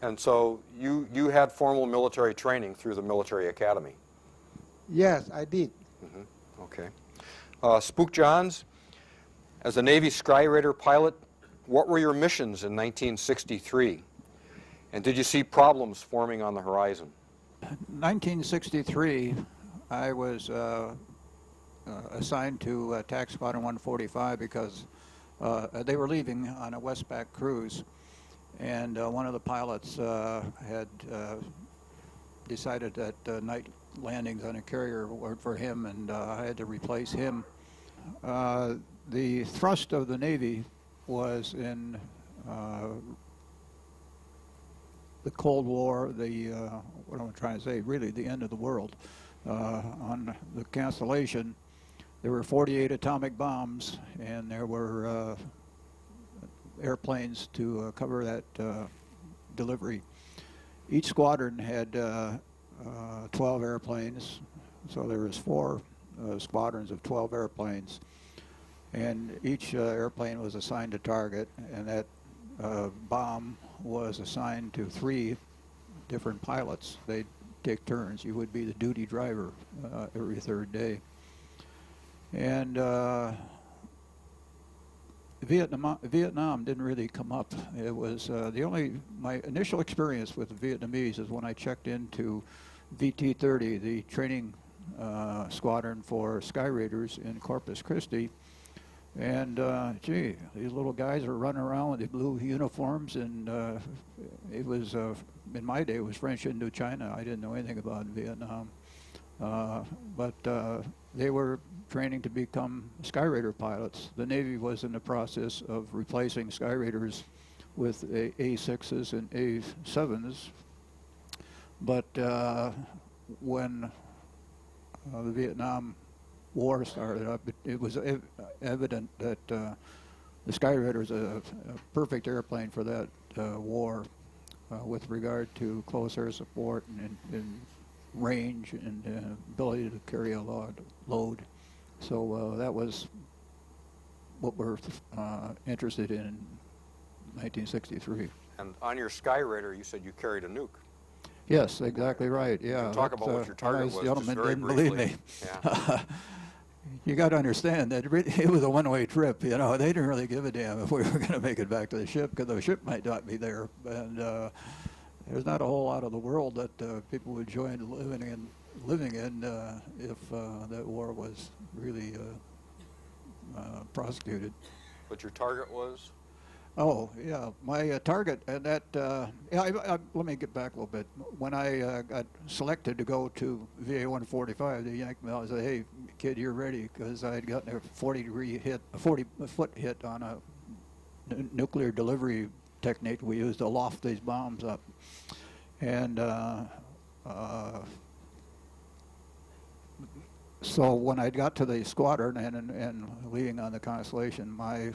And so you had formal military training through the military academy. Yes, I did. Okay. Spook Johns, as a Navy Skyraider pilot, what were your missions in 1963? And did you see problems forming on the horizon? 1963, I was assigned to Attack Squadron 145 because they were leaving on a Westpac cruise, and one of the pilots had decided that night landings on a carrier were for him, and I had to replace him. The thrust of the Navy was in the Cold War, what am I trying to say, really the end of the world. On the cancellation, there were 48 atomic bombs, and there were airplanes to cover that delivery. Each squadron had 12 airplanes, so there was 4 squadrons of 12 airplanes, and each airplane was assigned a target, and that bomb was assigned to 3 different pilots. They'd take turns. You would be the duty driver every 3rd day. And Vietnam didn't really come up. It was my initial experience with the Vietnamese is when I checked into VT-30, the training squadron for Skyraiders in Corpus Christi. And gee, these little guys are running around with the blue uniforms, and it was, in my day, it was French Indochina. I didn't know anything about Vietnam. But they were training to become Skyraider pilots. The Navy was in the process of replacing Skyraiders with A6s and A7s. But when the Vietnam War started up, it was evident that the Skyraider is a perfect airplane for that war with regard to close air support and range and ability to carry a load. So that was what we're interested in 1963. And on your Skyraider, you said you carried a nuke. Yes, exactly right. Yeah. Talk about what your target was. Gentlemen just very didn't briefly. believe me. Yeah. You got to understand that it was a one-way trip. They didn't really give a damn if we were going to make it back to the ship, because the ship might not be there. And there's not a whole lot of the world that people would join living in if that war was really prosecuted. But your target was? Oh, yeah. My target, and that, let me get back a little bit. When I got selected to go to VA 145, they yanked me out and said, "Hey, kid, you're ready," because I had gotten a 40-foot hit on a nuclear delivery technique we used to loft these bombs up. And so when I got to the squadron and leading on the Constellation, my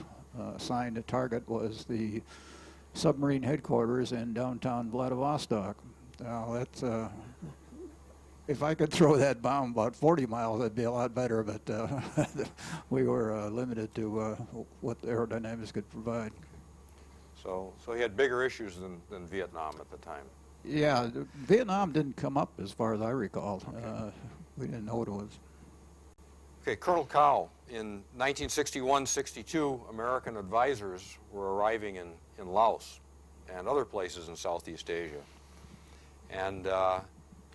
assigned target was the submarine headquarters in downtown Vladivostok. Now that's, if I could throw that bomb about 40 miles, that'd be a lot better, but we were limited to what the aerodynamics could provide. So he had bigger issues than Vietnam at the time. Yeah, Vietnam didn't come up as far as I recall. Okay. We didn't know what it was. Okay, Colonel Cow, in 1961-62, American advisors were arriving in Laos and other places in Southeast Asia. And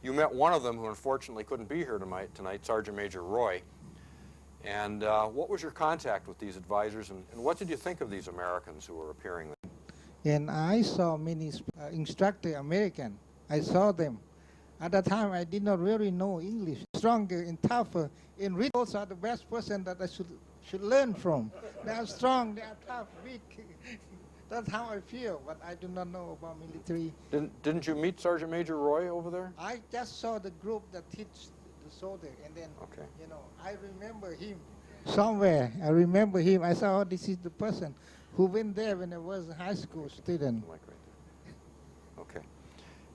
you met one of them who unfortunately couldn't be here tonight, Sergeant Major Roy. And what was your contact with these advisors, and what did you think of these Americans who were appearing there? And I saw many instructor American. I saw them. At that time, I did not really know English. Stronger and tougher. In reading, those are the best person that I should learn from. They are strong, they are tough, weak. That's how I feel, but I do not know about military. Didn't you meet Sergeant Major Roy over there? I just saw the group that teach the soldier, and then, Okay. you know, I remember him somewhere. I remember him. I saw, oh, this is the person who went there when I was a high school student. Like right there. Okay.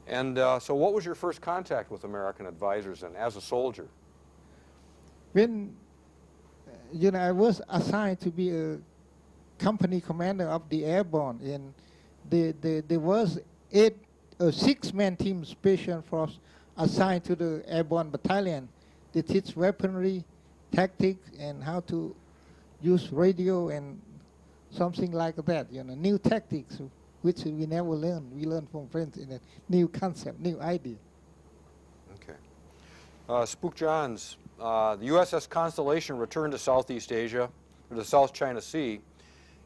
And so what was your first contact with American advisors and as a soldier? When, you know, I was assigned to be a company commander of the airborne, and there was 6-man team special force assigned to the airborne battalion. They teach weaponry, tactics, and how to use radio and something like that, you know, new tactics, which we never learned. We learned from friends in a new concept, new idea. Okay. Spook Johns, the USS Constellation returned to Southeast Asia, or the South China Sea,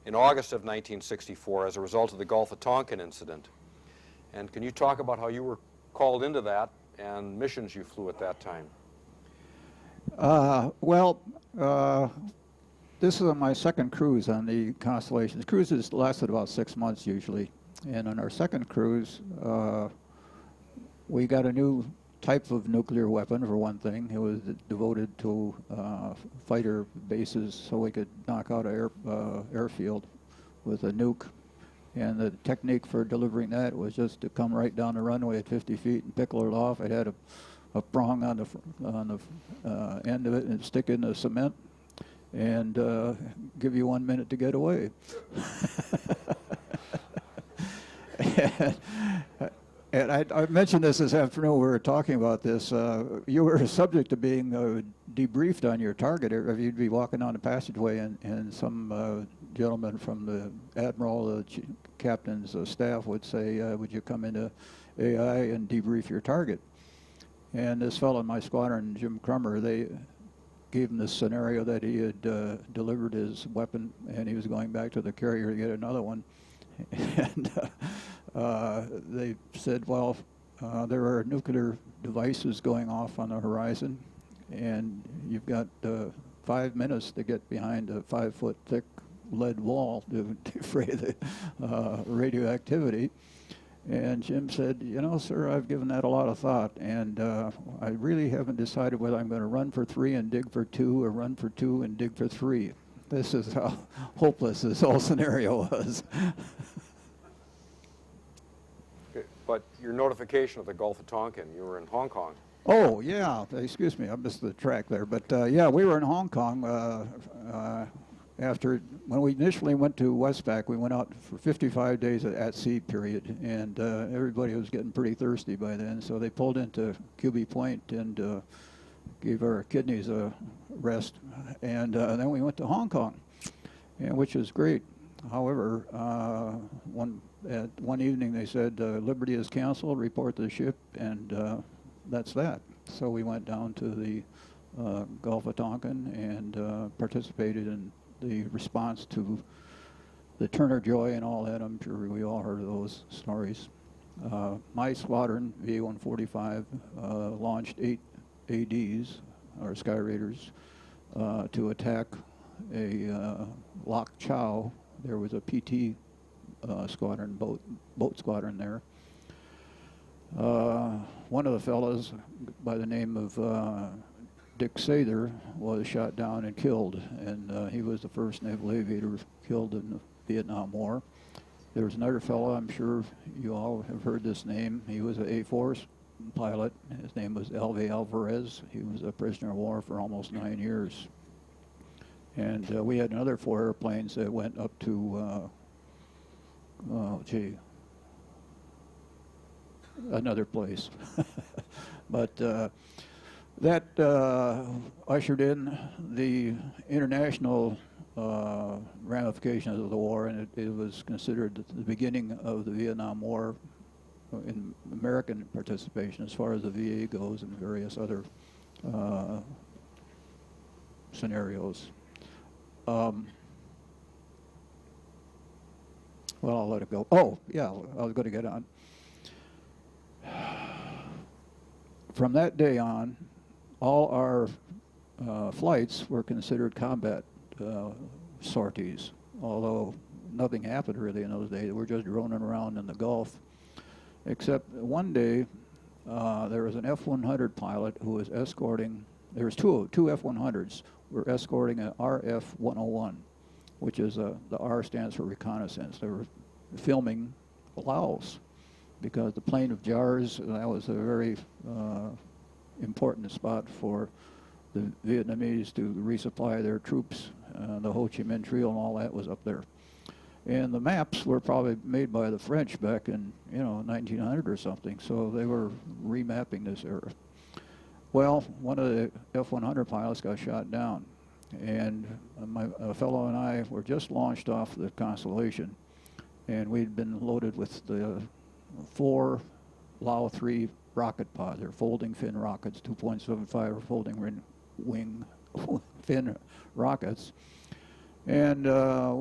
in August of 1964 as a result of the Gulf of Tonkin incident. And can you talk about how you were called into that and missions you flew at that time? This is my second cruise on the Constellation. The cruises lasted about 6 months usually. And on our second cruise, we got a new type of nuclear weapon, for one thing. It was devoted to fighter bases so we could knock out an airfield with a nuke. And the technique for delivering that was just to come right down the runway at 50 feet and pickle it off. It had a prong on the end of it and stick in the cement and give you 1 minute to get away. And I mentioned this afternoon. We were talking about this. You were subject to being debriefed on your target. You'd be walking down the passageway, and some gentleman from the admiral, the captain's staff would say, "Would you come into AI and debrief your target?" And this fellow in my squadron, Jim Crummer, they gave him this scenario that he had delivered his weapon, and he was going back to the carrier to get another one. And they said, well, there are nuclear devices going off on the horizon, and you've got 5 minutes to get behind a 5-foot thick lead wall to defray the radioactivity. And Jim said, you know, sir, I've given that a lot of thought, and I really haven't decided whether I'm going to run for 3 and dig for 2 or run for 2 and dig for 3. This is how hopeless this whole scenario was. But your notification of the Gulf of Tonkin, you were in Hong Kong. Oh, yeah. Excuse me. I missed the track there. But, yeah, we were in Hong Kong. When we initially went to Westpac, we went out for 55 days at sea period. And everybody was getting pretty thirsty by then. So they pulled into QB Point and gave our kidneys a rest. And then we went to Hong Kong, which was great. However, one evening they said, Liberty is canceled, report to the ship, and that's that. So we went down to the Gulf of Tonkin and participated in the response to the Turner Joy and all that. I'm sure we all heard of those stories. My squadron, VA-145, launched 8 ADs, or Sky Raiders, to attack a Lok Chow. There was a PT squadron, boat squadron there. One of the fellows by the name of Dick Sather was shot down and killed, and he was the first naval aviator killed in the Vietnam War. There was another fellow, I'm sure you all have heard this name. He was an A-Force pilot. His name was L.V. Alvarez. He was a prisoner of war for almost 9 years. And we had another 4 airplanes that went up to, another place. But that ushered in the international ramifications of the war, and it was considered the beginning of the Vietnam War in American participation as far as the VA goes and various other scenarios. Well, I'll let it go. Oh, yeah, I was going to get on. from that day on, all our flights were considered combat sorties, although nothing happened really in those days. We're just droning around in the Gulf. Except one day, there was an F-100 pilot who was escorting, there was two F-100s were escorting an RF-101, which is, the R stands for Reconnaissance. They were filming Laos because the Plain of Jars, that was a very important spot for the Vietnamese to resupply their troops. The Ho Chi Minh Trail and all that was up there. And the maps were probably made by the French back in, 1900 or something, so they were remapping this area. Well, one of the F-100 pilots got shot down, and a fellow and I were just launched off the Constellation, and we'd been loaded with the 4 Lao 3 rocket pods. They're folding fin rockets, 2.75 folding wing fin rockets, and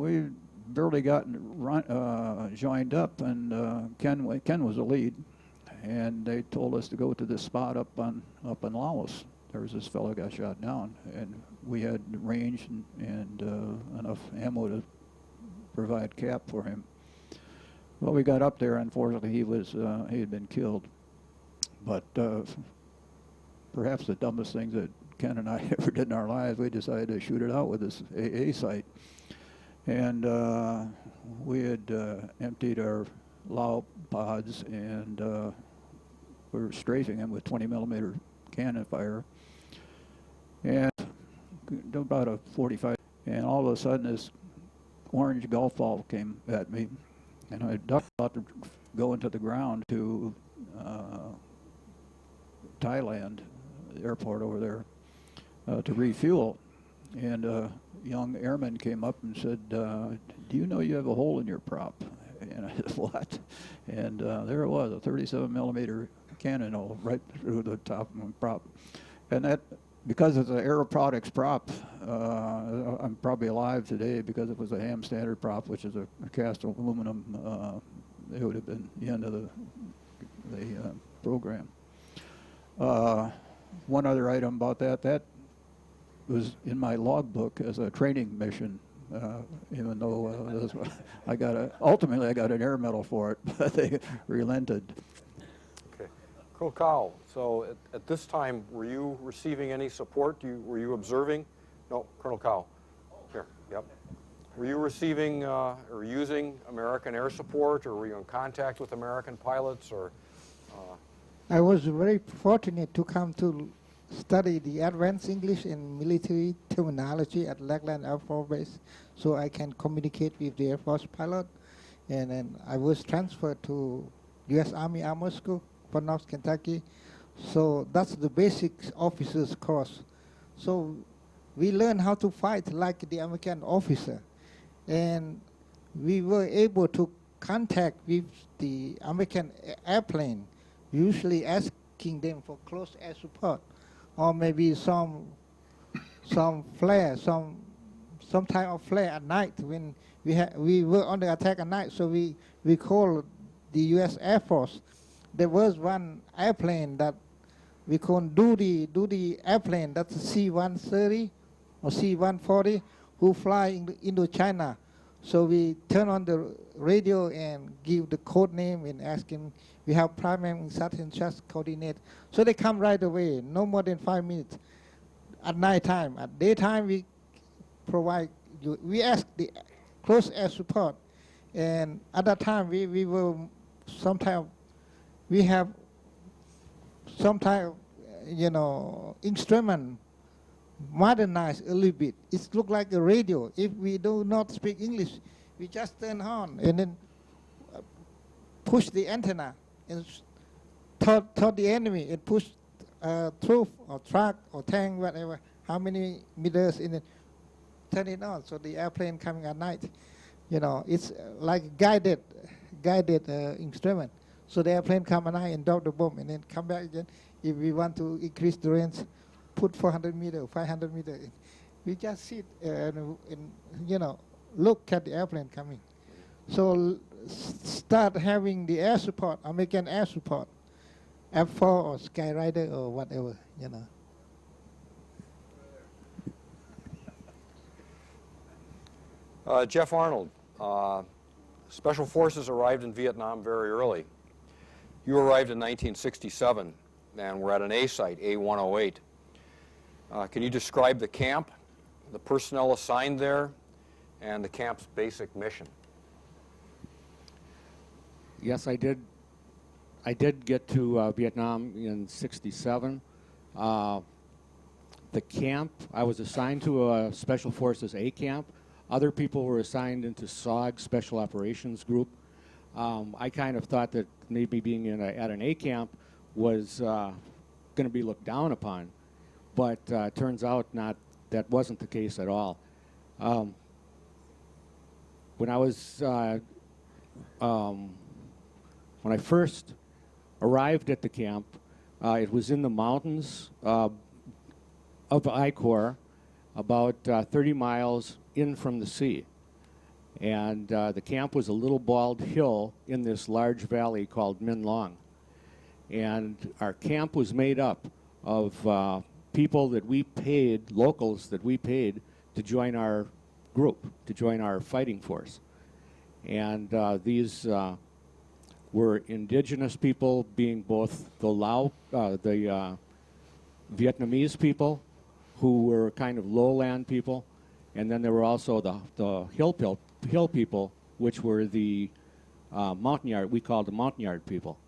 we barely got joined up, and Ken was the lead, and they told us to go to this spot up in Laos. There was this fellow got shot down, and we had range and enough ammo to provide cap for him. Well, we got up there. Unfortunately, he had been killed. But perhaps the dumbest thing that Ken and I ever did in our lives, we decided to shoot it out with this AA sight. And we had emptied our Lao pods, and we were strafing them with 20 millimeter cannon fire. And about a 45, and all of a sudden this orange golf ball came at me, and I ducked out to go into the ground to Thailand, the airport over there, to refuel. And a young airman came up and said, do you know you have a hole in your prop? And I said, what? And there it was, a 37 millimeter cannon hole right through the top of my prop. And that, because it's an Aero Products prop, I'm probably alive today because it was a ham standard prop, which is a cast aluminum. It would have been the end of the program. One other item about that was in my logbook as a training mission, even though ultimately I got an air medal for it, but they relented. Okay. Colonel Cowell, so at this time, were you receiving any support? Were you observing? No, Colonel Cowell. Here, yep. Were you receiving or using American air support, or were you in contact with American pilots? Or I was very fortunate to come to study the advanced English and military terminology at Lackland Air Force Base, so I can communicate with the Air Force pilot. And then I was transferred to U.S. Army Armor School for North Kentucky. So that's the basic officer's course. So we learn how to fight like the American officer. And we were able to contact with the American airplane, usually asking them for close air support, or maybe some flare, some type of flare at night when we were under attack at night. So we called the U.S. Air Force. There was one airplane that we called do the airplane, that's C-130 or C-140, who fly into China. So we turn on the radio and give the code name and ask him, we have primary such and such coordinate. So they come right away, no more than 5 minutes at night time. At daytime, we provide, we ask the close air support. And at that time, we were sometimes, we have sometimes, instrument modernized a little bit. It looks like a radio. If we do not speak English, we just turn on and then push the antenna and taught the enemy and push troop or truck or tank, whatever, how many meters in it, turn it on. So the airplane coming at night, it's like guided instrument. So the airplane come at night and drop the bomb and then come back again. If we want to increase the range, put 400 meter, 500 meter. We just sit and look at the airplane coming. So start having the air support, American air support. F4 or Skyrider or whatever, you know. Jeff Arnold, Special Forces arrived in Vietnam very early. You arrived in 1967 and were at an A site, A108. Can you describe the camp, the personnel assigned there, and the camp's basic mission? Yes, I did. I did get to Vietnam in '67. The camp, I was assigned to a Special Forces A camp. Other people were assigned into SOG, Special Operations Group. I kind of thought that maybe being at an A camp was going to be looked down upon, but turns out that wasn't the case at all. When I first arrived at the camp, it was in the mountains of I Corps, about 30 miles in from the sea. And the camp was a little bald hill in this large valley called Minh Long. And our camp was made up of people that we paid, locals that we paid to join our group, to join our fighting force. And these were indigenous people, being both the Vietnamese people, who were kind of lowland people, and then there were also the hill people, which were the Montagnard, we called the Montagnard people.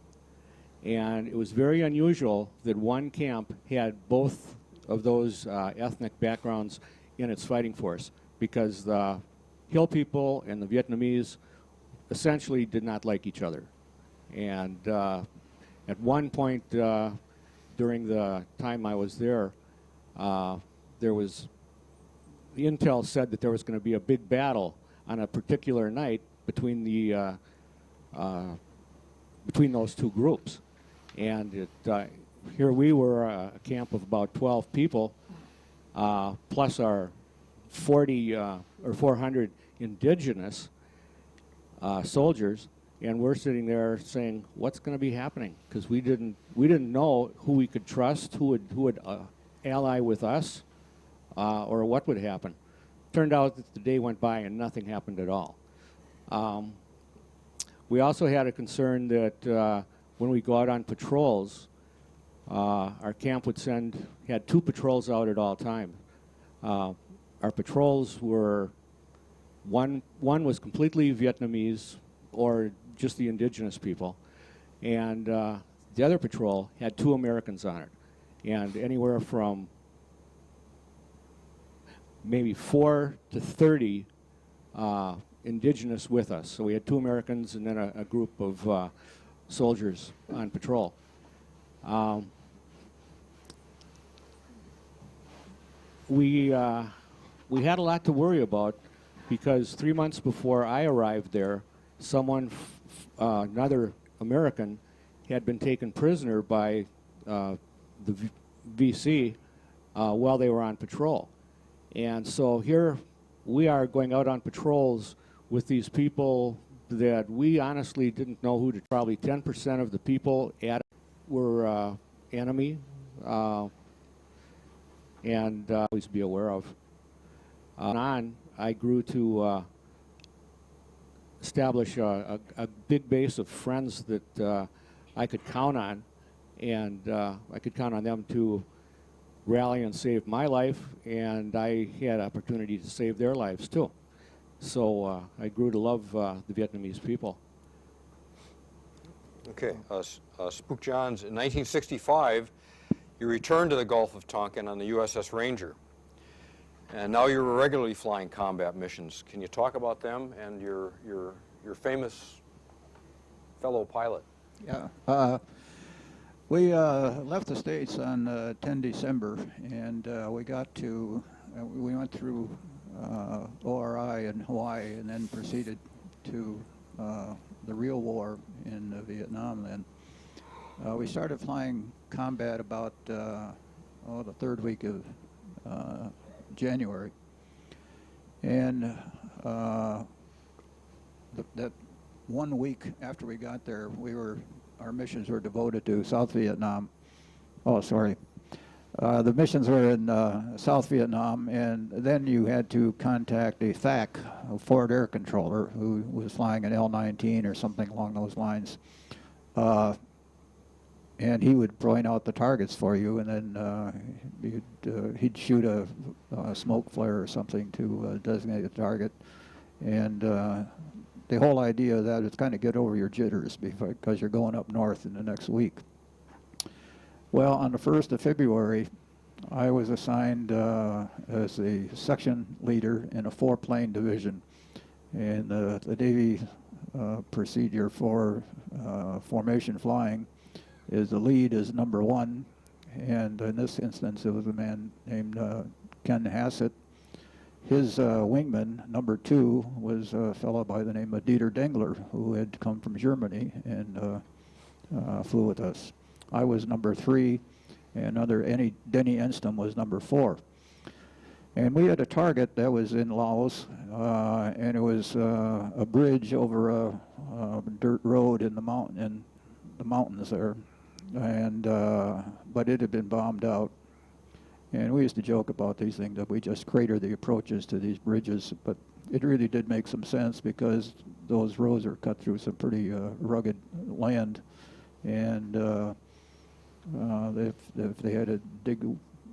And it was very unusual that one camp had both of those ethnic backgrounds in its fighting force, because the hill people and the Vietnamese essentially did not like each other. And at one point during the time I was there, the intel said that there was going to be a big battle on a particular night between between those two groups. And here we were, a camp of about 12 people, plus our 40 or 400 indigenous soldiers, and we're sitting there saying, "What's going to be happening?" Because we didn't know who we could trust, who would ally with us, or what would happen. Turned out that the day went by and nothing happened at all. We also had a concern that when we go out on patrols, our camp had 2 patrols out at all times. Our patrols were, one was completely Vietnamese or just the indigenous people, and the other patrol had 2 Americans on it, and anywhere from maybe 4 to 30 indigenous with us. So we had 2 Americans and then a group of soldiers on patrol. We had a lot to worry about, because 3 months before I arrived there, another American, had been taken prisoner by the VC while they were on patrol. And so here we are going out on patrols with these people that we honestly didn't know who to. Probably 10% of the people were enemy, and always be aware of. I grew to establish a big base of friends that I could count on, and I could count on them to rally and save my life, and I had opportunity to save their lives too. So I grew to love the Vietnamese people. Okay, Spook Johns, in 1965, you returned to the Gulf of Tonkin on the USS Ranger, and now you're regularly flying combat missions. Can you talk about them and your famous fellow pilot? Yeah. We left the States on 10 December, and we went through ORI in Hawaii, and then proceeded to the real war in Vietnam then. We started flying combat about the 3rd week of January. And that 1 week after we got there, we were our missions were devoted to South Vietnam. Oh, sorry. The missions were in South Vietnam, and then you had to contact a FAC, a forward air controller, who was flying an L-19 or something along those lines. And he would point out the targets for you, and then he'd shoot a smoke flare or something to designate a target. And the whole idea of that is kind of get over your jitters because you're going up north in the next week. Well, on the 1st of February, I was assigned as a section leader in a 4-plane division. And the Navy procedure for formation flying is the lead is number 1. And in this instance, it was a man named Ken Hassett. His wingman, number 2, was a fellow by the name of Dieter Dengler, who had come from Germany and flew with us. I was number 3, and Denny Enstom was number 4. And we had a target that was in Laos, and it was a bridge over a dirt road in the mountains there, and but it had been bombed out. And we used to joke about these things, that we just crater the approaches to these bridges, but it really did make some sense because those roads are cut through some pretty rugged land, and if they had to dig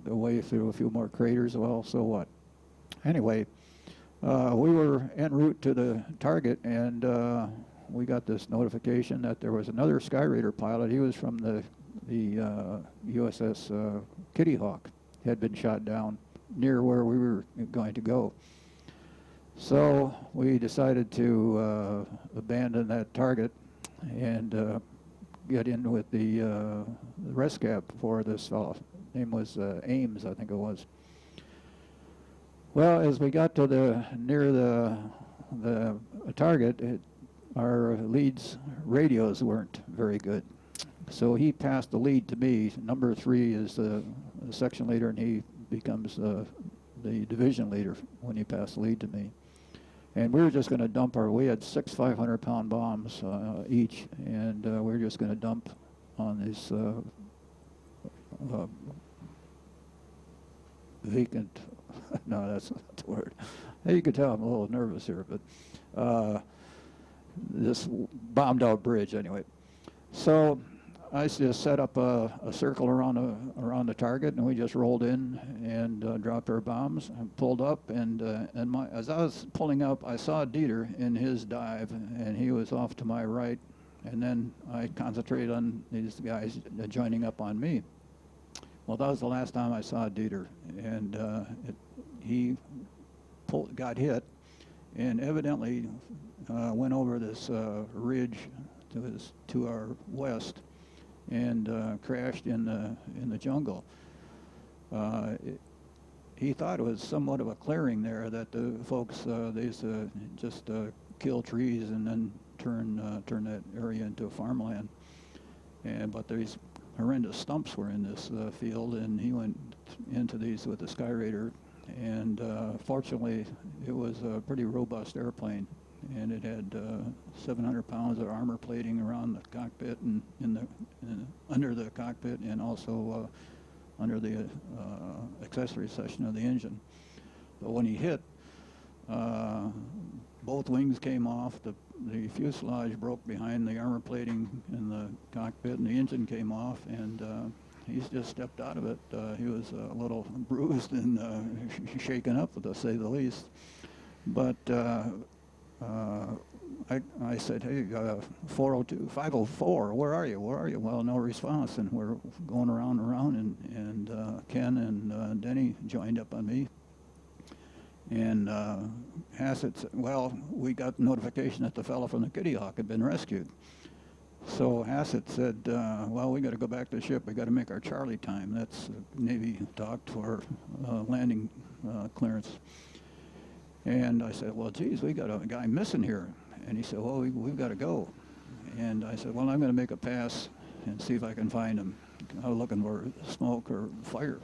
a way through a few more craters, well, so what? Anyway, we were en route to the target, and we got this notification that there was another Sky Raider pilot. He was from the USS Kitty Hawk. Had been shot down near where we were going to go. So we decided to abandon that target and get in with the RESCAP for this fellow. Name was Ames, I think it was. Well, as we got to near the target, our lead's radios weren't very good. So he passed the lead to me. Number 3 is the section leader, and he becomes the division leader when he passed the lead to me. And we were just going to dump we had 6 500-pound bombs each, and we were just going to dump on this vacant, no, that's not the word. Hey, you could tell I'm a little nervous here, but this bombed out bridge anyway. So I just set up a circle around the target, and we just rolled in and dropped our bombs and pulled up. And as I was pulling up, I saw Dieter in his dive, and he was off to my right. And then I concentrated on these guys joining up on me. Well, that was the last time I saw Dieter, and he got hit, and evidently went over this ridge to our west, and crashed in the jungle. He thought it was somewhat of a clearing there, that the folks they used to just kill trees and then turn that area into farmland. But these horrendous stumps were in this field, and he went into these with the Sky Raider, and fortunately it was a pretty robust airplane, and it had 700 pounds of armor plating around the cockpit and under the cockpit, and also under the accessory section of the engine. But when he hit, both wings came off, the fuselage broke behind the armor plating in the cockpit, and the engine came off, and he's just stepped out of it. He was a little bruised and shaken up, to say the least. But I said, hey, 402, 504, where are you? Well, no response, and we're going around, and Ken and Denny joined up on me. And Hassett said, well, we got notification that the fellow from the Kitty Hawk had been rescued. So Hassett said, well, we got to go back to the ship. We got to make our Charlie time. That's Navy talk for landing clearance. And I said, well, geez, we got a guy missing here. And he said, well, we've got to go. And I said, well, I'm going to make a pass and see if I can find him. I was looking for smoke or fire,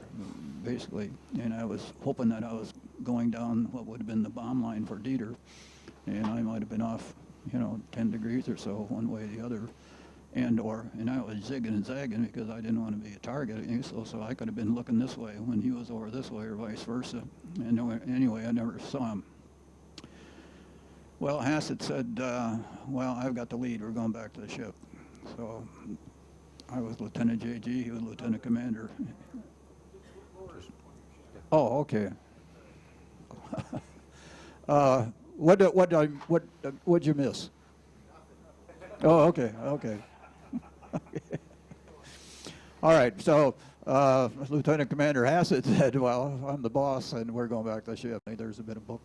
basically. And I was hoping that I was going down what would have been the bomb line for Dieter. And I might have been off, 10 degrees or so, one way or the other. and I was zigging and zagging because I didn't want to be a target. So I could have been looking this way when he was over this way, or vice versa. And anyway, I never saw him. Well, Hassett said, well, I've got the lead. We're going back to the ship. So I was Lieutenant JG. He was Lieutenant Commander. Oh, okay. What'd you miss? Oh, okay. All right, so Lieutenant Commander Hassett said, well, I'm the boss, and we're going back to the ship. There's been a book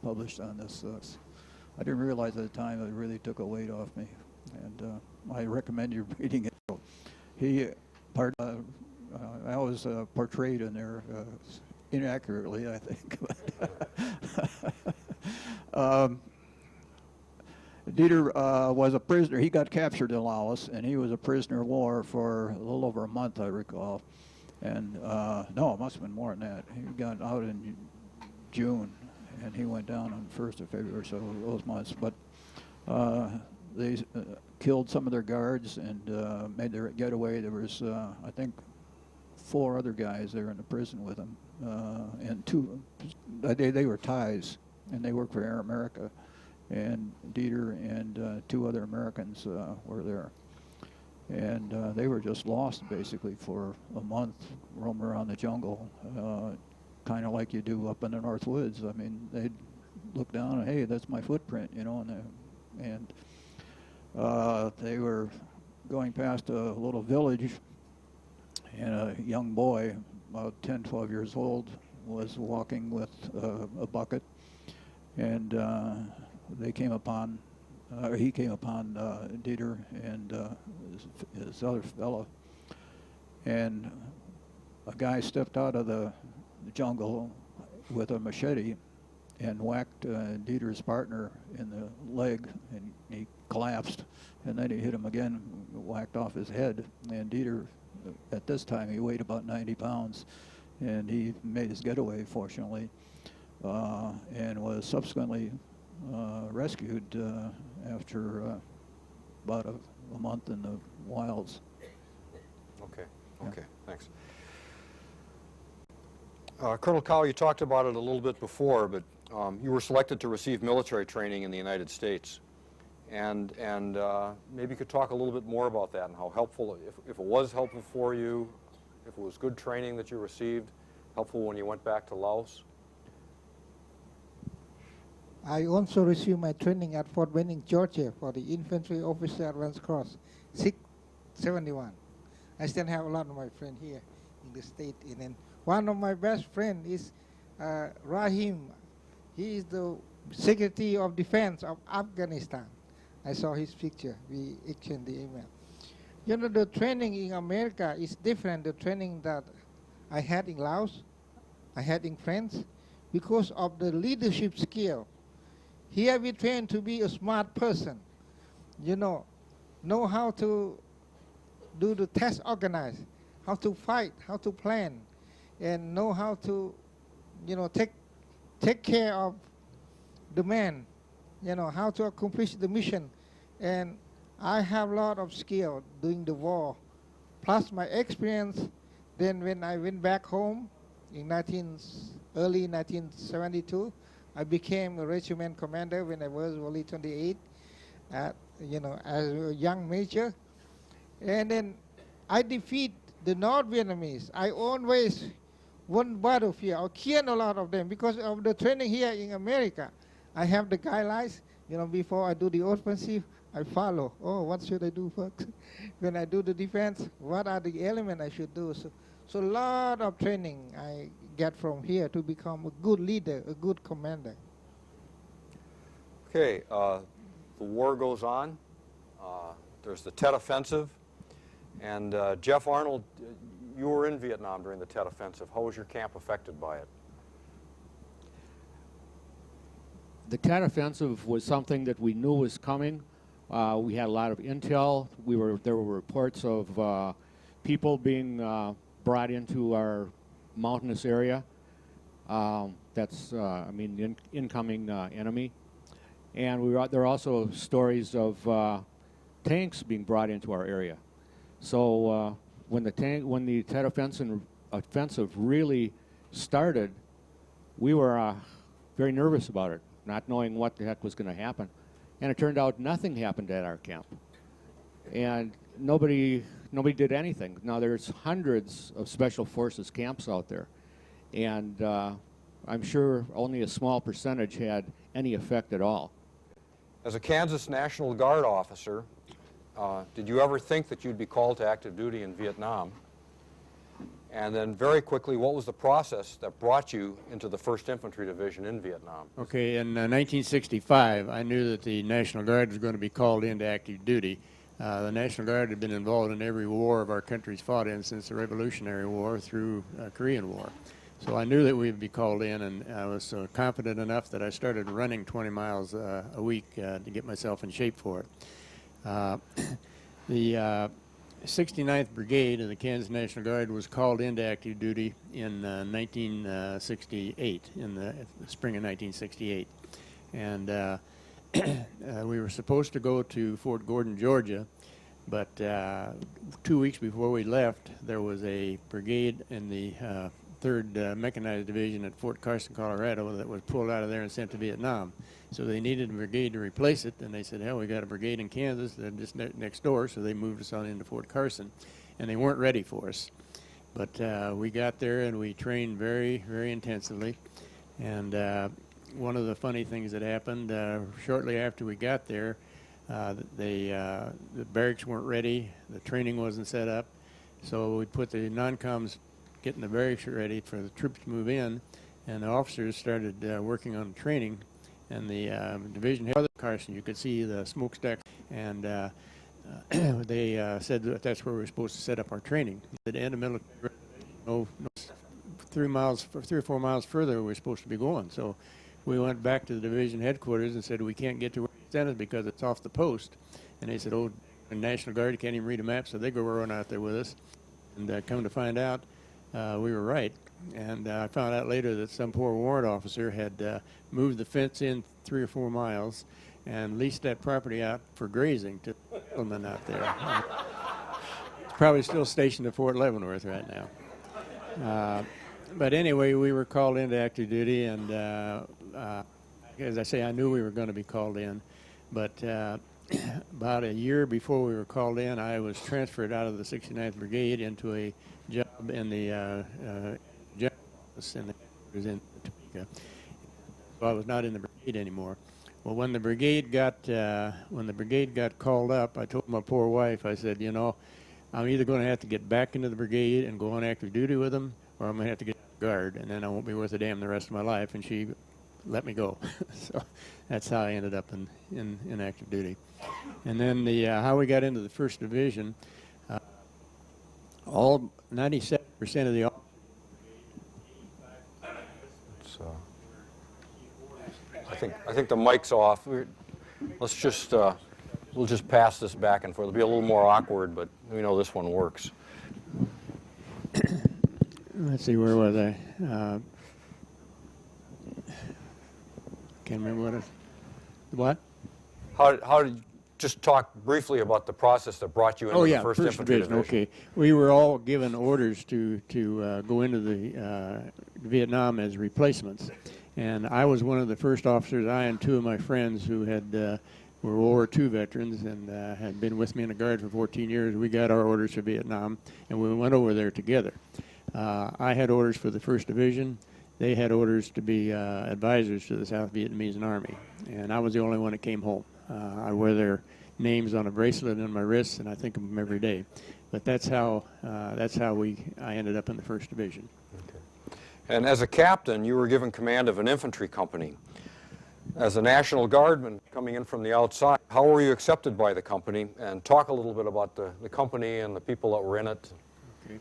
published on this. I didn't realize at the time it really took a weight off me, and I recommend you reading it. I was portrayed in there inaccurately, I think. Dieter was a prisoner. He got captured in Laos, and he was a prisoner of war for a little over a month, I recall. And no, it must have been more than that. He got out in June, and he went down on 1st of February, so those months. But they killed some of their guards and made their getaway. There was, I think, 4 other guys there in the prison with them, and 2, they were Thais, and they worked for Air America. And Dieter and 2 other Americans were there. And they were just lost basically for a month, roaming around the jungle, kind of like you do up in the North Woods. I mean, they'd look down and, hey, that's my footprint, you know, and they were going past a little village, and a young boy, about 10, 12 years old, was walking with a bucket, and he came upon Dieter and his other fellow, and a guy stepped out of the jungle with a machete and whacked Dieter's partner in the leg, and he collapsed, and then he hit him again, whacked off his head, and Dieter, at this time, he weighed about 90 pounds, and he made his getaway, fortunately, and was subsequently rescued after about a month in the wilds. Okay, thanks. Colonel Cow, you talked about it a little bit before, but you were selected to receive military training in the United States. And maybe you could talk a little bit more about that and how helpful, if it was helpful for you, if it was good training that you received, helpful when you went back to Laos. I also received my training at Fort Benning, Georgia, for the Infantry Officer Advanced Course, 671. I still have a lot of my friends here in the state. And then one of my best friends is Rahim. He is the Secretary of Defense of Afghanistan. I saw his picture. We exchanged the email. You know, the training in America is different. The training that I had in Laos, I had in France, because of the leadership skill. Here we train to be a smart person, you know how to do the test organize, how to fight, how to plan, and know how to, take care of the man, how to accomplish the mission. And I have a lot of skill doing the war, plus my experience. Then when I went back home in early 1972, I became a regiment commander when I was only 28, as a young major. And then I defeat the North Vietnamese. I always won battlefield. I killed a lot of them because of the training here in America. I have the guidelines, before I do the offensive, I follow. Oh, what should I do first? When I do the defense, what are the elements I should do? So a lot of training I get from here to become a good leader, a good commander. Okay, the war goes on. There's the Tet Offensive. And Jeff Arnold, you were in Vietnam during the Tet Offensive. How was your camp affected by it? The Tet Offensive was something that we knew was coming. We had a lot of intel. There were reports of people being brought into our mountainous area. That's, the incoming enemy. And there are also stories of tanks being brought into our area. So when the Tet offensive really started, we were very nervous about it, not knowing what the heck was going to happen. And it turned out nothing happened at our camp. And nobody did anything. Now there's hundreds of special forces camps out there, and I'm sure only a small percentage had any effect at all. As a Kansas National Guard officer, did you ever think that you'd be called to active duty in Vietnam? And then very quickly, what was the process that brought you into the 1st Infantry Division in Vietnam? Okay, in 1965, I knew that the National Guard was going to be called into active duty. The National Guard had been involved in every war of our country's fought in since the Revolutionary War through Korean War. So I knew that we'd be called in, and I was confident enough that I started running 20 miles a week to get myself in shape for it. The 69th Brigade of the Kansas National Guard was called into active duty in 1968, in the spring of 1968. And we were supposed to go to Fort Gordon, Georgia, but 2 weeks before we left, there was a brigade in the 3rd Mechanized Division at Fort Carson, Colorado, that was pulled out of there and sent to Vietnam. So they needed a brigade to replace it, and they said, hell, we got a brigade in Kansas, they're just next door, so they moved us on into Fort Carson, and they weren't ready for us. But we got there, and we trained very, very intensively, and one of the funny things that happened, shortly after we got there, the barracks weren't ready, the training wasn't set up, so we put the non-coms getting the barracks ready for the troops to move in, and the officers started working on training, and the division head of Carson, you could see the smokestack, and they said that that's where we were supposed to set up our training. At the end of military, no 3 or 4 miles further we were supposed to be going. So we went back to the division headquarters and said, we can't get to where you sent us because it's off the post. And they said, oh, the National Guard, you can't even read a map, so they go run out there with us. And come to find out, we were right. And I found out later that some poor warrant officer had moved the fence in 3 or 4 miles and leased that property out for grazing to gentlemen out there. It's probably still stationed at Fort Leavenworth right now. But anyway, we were called into active duty, and as I say, I knew we were going to be called in. But about a year before we were called in, I was transferred out of the 69th Brigade into a job in the general office in Topeka. So I was not in the brigade anymore. Well, when the brigade got called up, I told my poor wife, I said, you know, I'm either going to have to get back into the brigade and go on active duty with them, or I'm going to have to get out of the Guard, and then I won't be worth a damn the rest of my life. And she let me go. So that's how I ended up in active duty. And then how we got into the 1st Division, all 97% of the I think the mic's off. Let's just we'll just pass this back and forth. It'll be a little more awkward, but we know this one works. let's see, where was I? Can't remember what. How did just talk briefly about the process that brought you into the 1st Infantry Division? Okay, we were all given orders to go into the Vietnam as replacements, and I was one of the first officers. I and 2 of my friends who had were World War II veterans and had been with me in the Guard for 14 years. We got our orders for Vietnam, and we went over there together. I had orders for the 1st Division. They had orders to be advisors to the South Vietnamese Army, and I was the only one that came home. I wear their names on a bracelet on my wrists, and I think of them every day. But that's how I ended up in the 1st Division. Okay. And as a captain, you were given command of an infantry company. As a National Guardman coming in from the outside, how were you accepted by the company? And talk a little bit about the company and the people that were in it. Okay.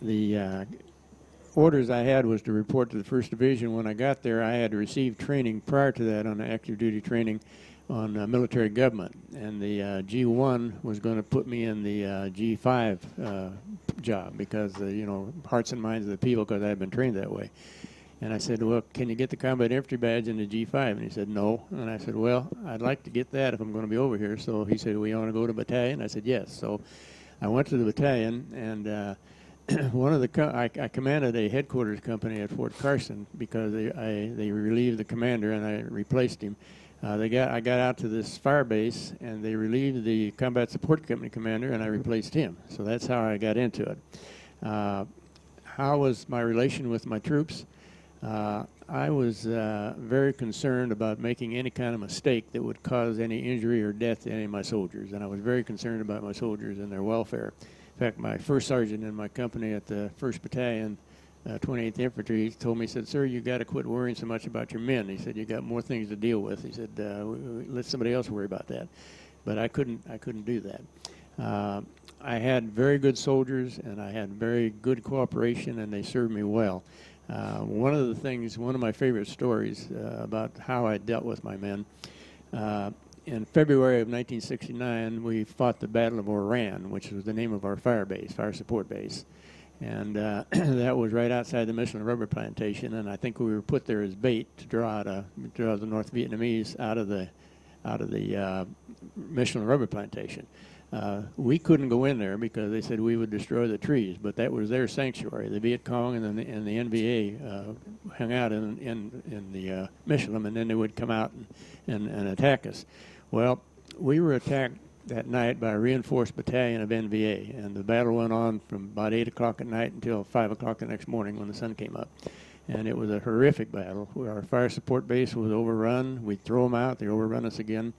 The orders I had was to report to the 1st Division. When I got there, I had received training prior to that on active duty training on military government, and the G1 was going to put me in the G5 job because you know, hearts and minds of the people, because I had been trained that way. And I said, well, can you get the combat infantry badge and the G5? And he said, no. And I said, well, I'd like to get that if I'm going to be over here. So he said, well, you want to go to battalion? I said, yes. So I went to the battalion, and I commanded a headquarters company at Fort Carson because they relieved the commander, and I replaced him. I got out to this Firebase, and they relieved the combat support company commander, and I replaced him. So that's how I got into it. How was my relation with my troops? I was very concerned about making any kind of mistake that would cause any injury or death to any of my soldiers, and I was very concerned about my soldiers and their welfare. In fact, my first sergeant in my company at the 1st Battalion, 28th Infantry, told me, he said, sir, you got to quit worrying so much about your men. He said, you got more things to deal with. He said, let somebody else worry about that. But I couldn't do that. I had very good soldiers, and I had very good cooperation, and they served me well. One of my favorite stories about how I dealt with my men, in February of 1969, we fought the Battle of Oran, which was the name of our fire support base. And that was right outside the Michelin rubber plantation, and I think we were put there as bait to draw the North Vietnamese out of the Michelin rubber plantation. We couldn't go in there because they said we would destroy the trees, but that was their sanctuary. The Viet Cong and the NVA hung out in the Michelin, and then they would come out and attack us. Well, we were attacked that night by a reinforced battalion of NVA, and the battle went on from about 8 o'clock at night until 5 o'clock the next morning when the sun came up. And it was a horrific battle. Our fire support base was overrun. We'd throw them out. They overrun us again.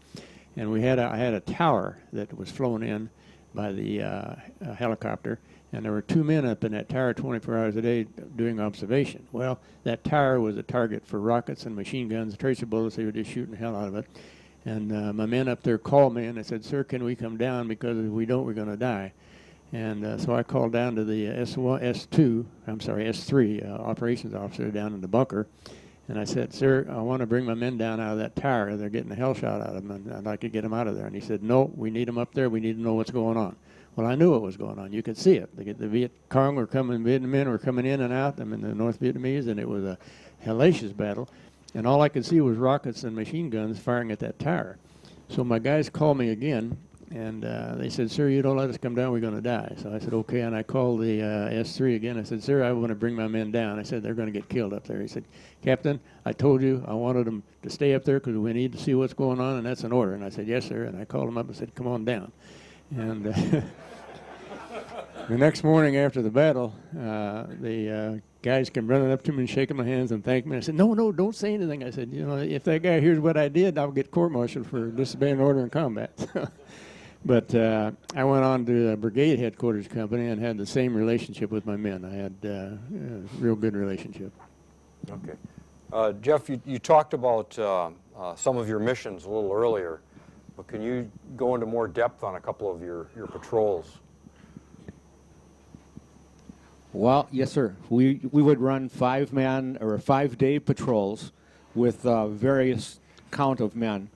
And I had a tower that was flown in by the helicopter, and there were 2 men up in that tower 24 hours a day doing observation. Well, that tower was a target for rockets and machine guns, tracer bullets. They were just shooting the hell out of it. And my men up there called me, and they said, sir, can we come down, because if we don't, we're going to die. And so I called down to the S3 operations officer down in the bunker, and I said, sir, I want to bring my men down out of that tower. They're getting the hell shot out of them, and I'd like to get them out of there. And he said, no, we need them up there. We need to know what's going on. Well, I knew what was going on. You could see it. The Viet Cong were coming, Vietnamese were coming in and out. I mean, the North Vietnamese, and it was a hellacious battle. And all I could see was rockets and machine guns firing at that tower. So my guys called me again, and they said, sir, you don't let us come down, we're going to die. So I said, okay, and I called the S3 again. I said, sir, I want to bring my men down. I said, they're going to get killed up there. He said, Captain, I told you I wanted them to stay up there because we need to see what's going on, and that's an order. And I said, yes, sir. And I called him up and said, come on down. And the next morning after the battle, the guys came running up to me and shaking my hands and thanking me. I said, no, don't say anything. I said, you know, if that guy hears what I did, I'll get court-martialed for disobeying order in combat. But I went on to the brigade headquarters company and had the same relationship with my men. I had a real good relationship. Okay. Jeff, you talked about some of your missions a little earlier, but can you go into more depth on a couple of your patrols? Well, yes, sir. We would run 5-man or 5-day patrols with various count of men.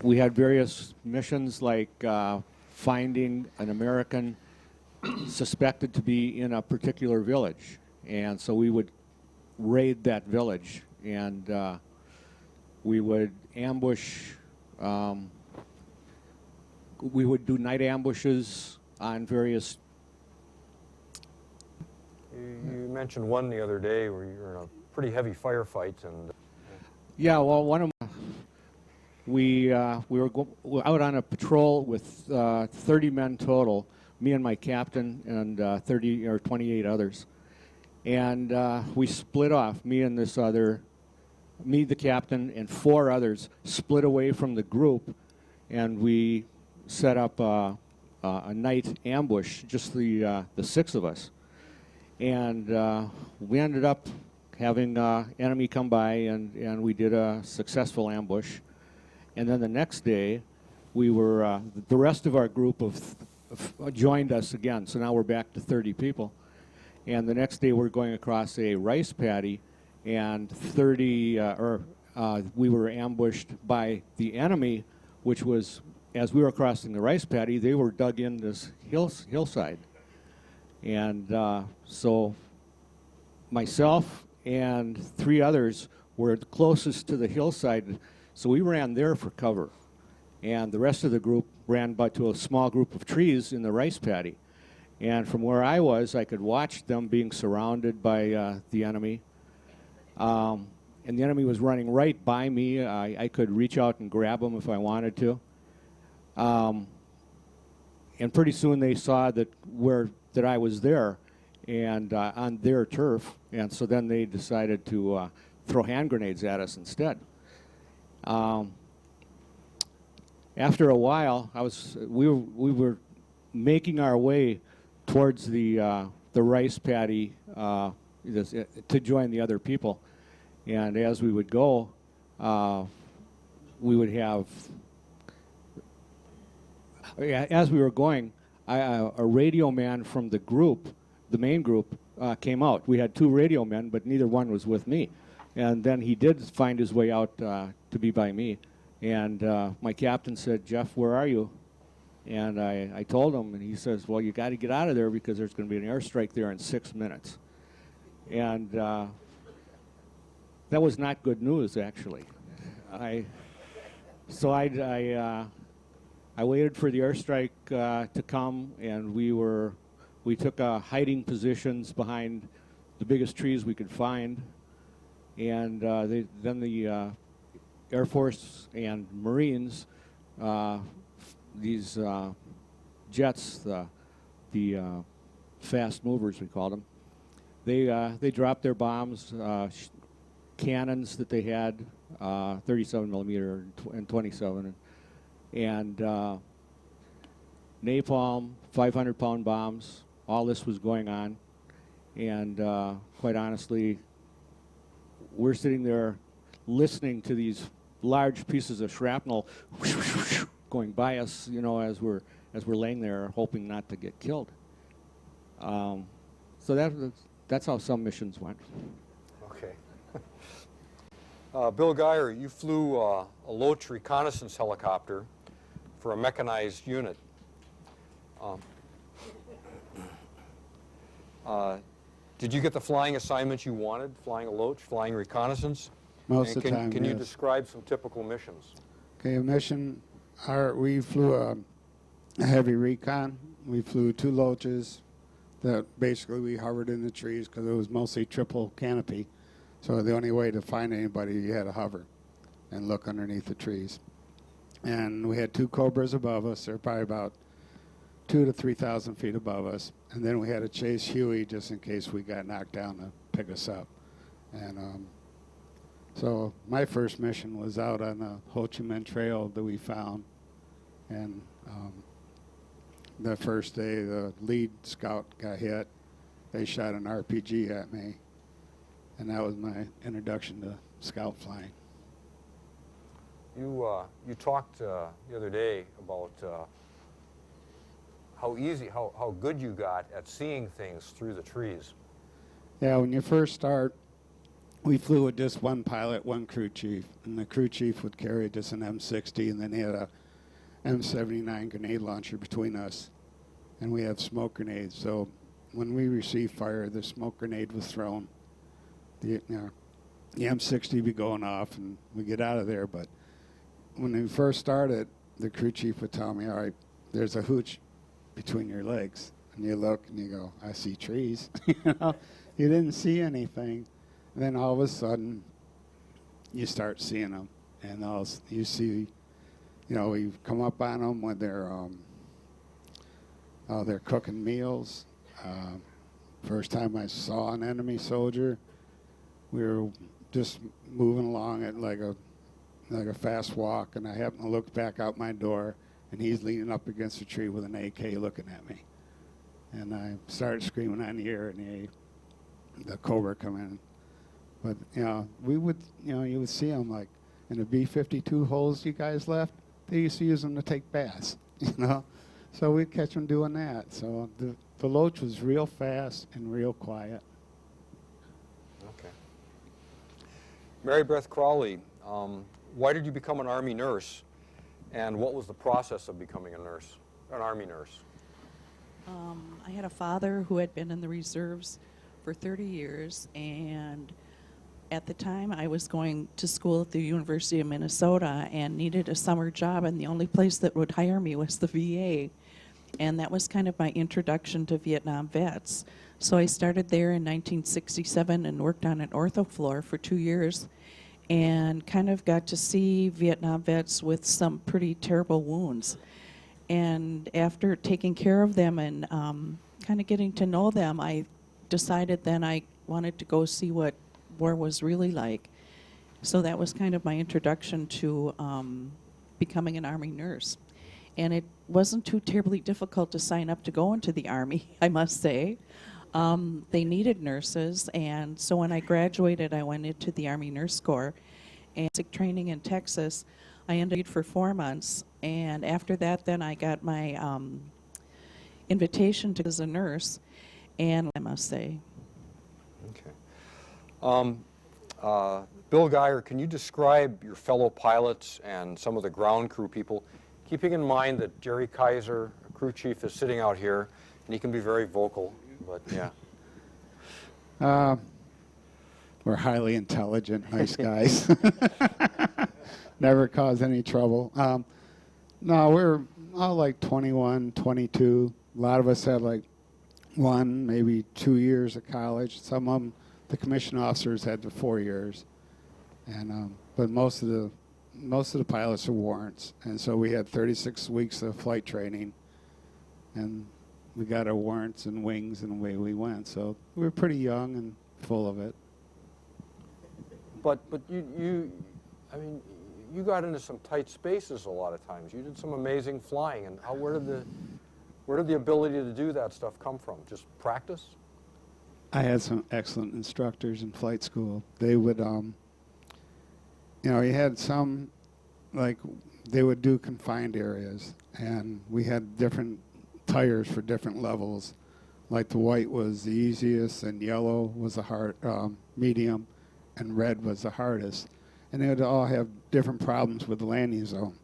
We had various missions like finding an American suspected to be in a particular village, and so we would raid that village, and we would ambush. We would do night ambushes on various. You mentioned one the other day where you were in a pretty heavy firefight, and Yeah, well, one of we were out on a patrol with 30 men total, me and my captain and 30 or 28 others, and we split off. Me, the captain, and 4 others split away from the group, and we set up a night ambush, just the 6 of us. And we ended up having enemy come by, and we did a successful ambush. And then the next day, we were the rest of our group joined us again. So now we're back to 30 people. And the next day, we're going across a rice paddy, and we were ambushed by the enemy, which was, as we were crossing the rice paddy, they were dug in this hillside. And so myself and 3 others were the closest to the hillside, so we ran there for cover. And the rest of the group ran but to a small group of trees in the rice paddy. And from where I was, I could watch them being surrounded by the enemy. And the enemy was running right by me. I could reach out and grab them if I wanted to. And pretty soon they saw that I was there and on their turf, and so then they decided to throw hand grenades at us instead. After a while, we were making our way towards the rice paddy to join the other people, and as we would go, we would have. As we were going, a radio man from the group, the main group, came out. We had 2 radio men, but neither one was with me. And then he did find his way out to be by me. And my captain said, "Jeff, where are you?" And I told him, and he says, "Well, you got to get out of there because there's going to be an airstrike there in 6 minutes." And that was not good news, actually. So I waited for the airstrike to come, and we took hiding positions behind the biggest trees we could find, and then the Air Force and Marines, these jets, the fast movers we called them, they dropped their bombs, cannons that they had, 37 millimeter and 27. And napalm, 500-pound bombs, all this was going on. And quite honestly, we're sitting there listening to these large pieces of shrapnel going by us, you know, as we're laying there hoping not to get killed. So that's how some missions went. Okay. Bill Geyer, you flew a Loach reconnaissance helicopter for a mechanized unit. Did you get the flying assignments you wanted, flying a Loach, flying reconnaissance? Most of the time, Can you yes. describe some typical missions? Okay, a mission, we flew a heavy recon. We flew 2 Loaches that basically we hovered in the trees because it was mostly triple canopy. So the only way to find anybody, you had to hover and look underneath the trees. And we had 2 Cobras above us. They're probably about 2,000 to 3,000 feet above us. And then we had to chase Huey just in case we got knocked down to pick us up. And so my first mission was out on the Ho Chi Minh Trail that we found. And the first day, the lead scout got hit. They shot an RPG at me. And that was my introduction to scout flying. You talked the other day about how good you got at seeing things through the trees. Yeah, when you first start, we flew with just 1 pilot, 1 crew chief, and the crew chief would carry just an M60, and then he had a M79 grenade launcher between us, and we had smoke grenades. So when we received fire, the smoke grenade was thrown. The M60 would be going off, and we get out of there. But when we first started, the crew chief would tell me, "All right, there's a hooch between your legs," and you look and you go, "I see trees." You know, you didn't see anything. And then all of a sudden, you start seeing them, and you see, you know, we come up on them when they're cooking meals. First time I saw an enemy soldier, we were just moving along at like a fast walk, and I happened to look back out my door, and he's leaning up against a tree with an AK looking at me. And I started screaming on the air, and the Cobra come in. But, you know, you would see them like in the B-52 holes you guys left, they used to use them to take baths, you know. So we'd catch them doing that. So the Loach was real fast and real quiet. Okay. Mary Beth Crowley, why did you become an Army nurse, and what was the process of becoming an Army nurse? I had a father who had been in the reserves for 30 years, and at the time, I was going to school at the University of Minnesota and needed a summer job, and the only place that would hire me was the VA. And that was kind of my introduction to Vietnam vets. So I started there in 1967 and worked on an ortho floor for 2 years and kind of got to see Vietnam vets with some pretty terrible wounds. And after taking care of them and kind of getting to know them, I decided then I wanted to go see what war was really like. So that was kind of my introduction to becoming an Army nurse. And it wasn't too terribly difficult to sign up to go into the Army, I must say. They needed nurses, and so when I graduated, I went into the Army Nurse Corps. And basic training in Texas, I ended for 4 months, and after that, then I got my invitation to as a nurse, and I must say. Okay. Bill Geyer, can you describe your fellow pilots and some of the ground crew people, keeping in mind that Jerry Kaiser, crew chief, is sitting out here, and he can be very vocal, but yeah. We're highly intelligent, nice guys. Never cause any trouble. No, we're all like 21, 22. A lot of us had like 1, maybe 2 years of college. Some of them, the commission officers had the 4 years. And but most of the pilots are warrants, and so we had 36 weeks of flight training, and we got our warrants and wings, and away we went. So we were pretty young and full of it. But I mean, you got into some tight spaces a lot of times. You did some amazing flying, and where did the ability to do that stuff come from? Just practice? I had some excellent instructors in flight school. They would, you know, you had some, like, they would do confined areas, and we had different tires for different levels. Like the white was the easiest, and yellow was the hard, medium, and red was the hardest. And they would all have different problems with the landing zone.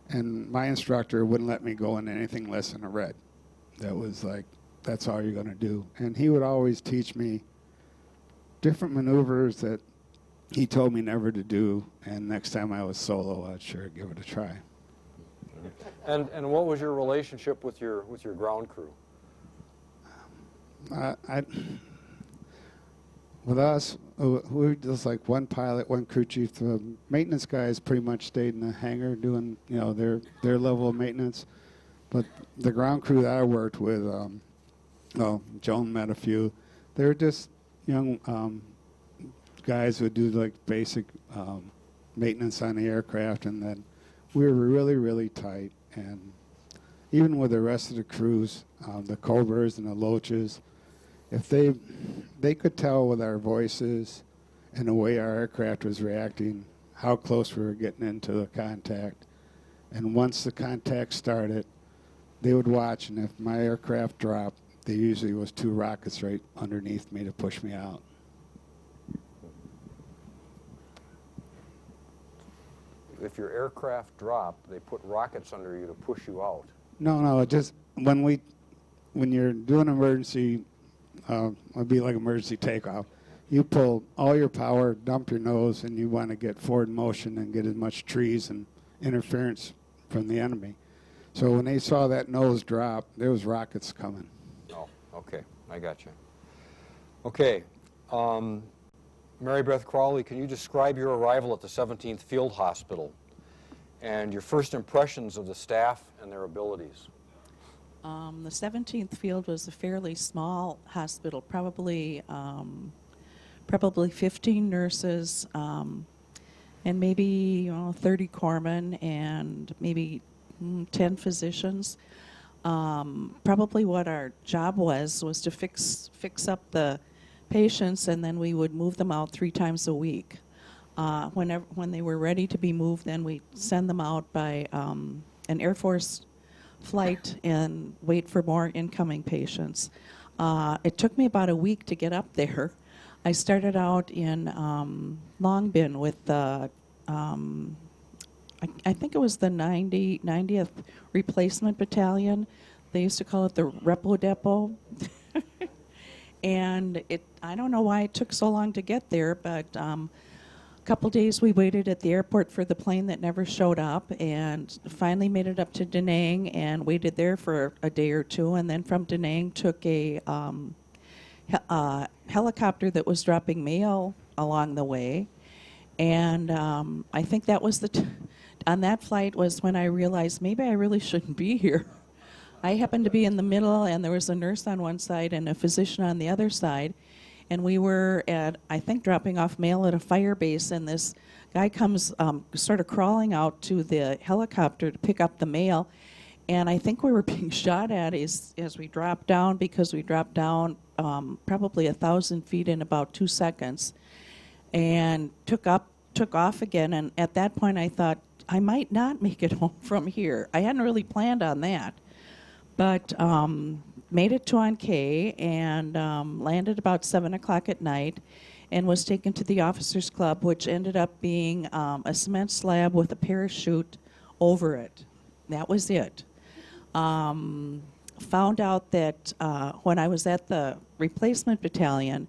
And my instructor wouldn't let me go into anything less than a red. That was like, that's all you're going to do. And he would always teach me different maneuvers that he told me never to do. And next time I was solo, I'd sure give it a try. And what was your relationship with your ground crew? With us, we were just like one pilot, one crew chief. The maintenance guys pretty much stayed in the hangar doing, you know, their level of maintenance. But the ground crew that I worked with, Joan met a few. They were just young guys who would do like basic maintenance on the aircraft, and then we were really, really tight. And even with the rest of the crews, the Cobras and the Loaches, if they could tell with our voices and the way our aircraft was reacting, how close we were getting into the contact. And once the contact started, they would watch, and if my aircraft dropped, there usually was 2 rockets right underneath me to push me out. If your aircraft dropped, they put rockets under you to push you out. No, just when you're doing emergency, it'd be like emergency takeoff. You pull all your power, dump your nose, and you want to get forward motion and get as much trees and interference from the enemy. So when they saw that nose drop, there was rockets coming. Oh, okay, I got you. Okay, Mary Beth Crowley, can you describe your arrival at the 17th Field Hospital and your first impressions of the staff and their abilities? The 17th Field was a fairly small hospital, probably 15 nurses, and maybe 30 corpsmen, and maybe 10 physicians. Probably what our job was to fix up the patients, and then we would move them out 3 times a week. When they were ready to be moved, then we'd send them out by an Air Force flight and wait for more incoming patients. It took me about a week to get up there. I started out in Long Bin with the, I think it was the 90th Replacement Battalion. They used to call it the Repo Depot. And I don't know why it took so long to get there, but a couple days we waited at the airport for the plane that never showed up, and finally made it up to Da Nang and waited there for a day or two, and then from Da Nang took a helicopter that was dropping mail along the way. And I think that was on that flight was when I realized maybe I really shouldn't be here. I happened to be in the middle, and there was a nurse on one side and a physician on the other side. And we were I think, dropping off mail at a Firebase, and this guy comes sort of crawling out to the helicopter to pick up the mail. And I think we were being shot at as we dropped down, because we dropped down probably 1,000 feet in about 2 seconds, and took off again. And at that point I thought, I might not make it home from here. I hadn't really planned on that. But made it to An Khê and landed about 7 o'clock at night, and was taken to the officers' club, which ended up being a cement slab with a parachute over it. That was it. Found out that when I was at the replacement battalion,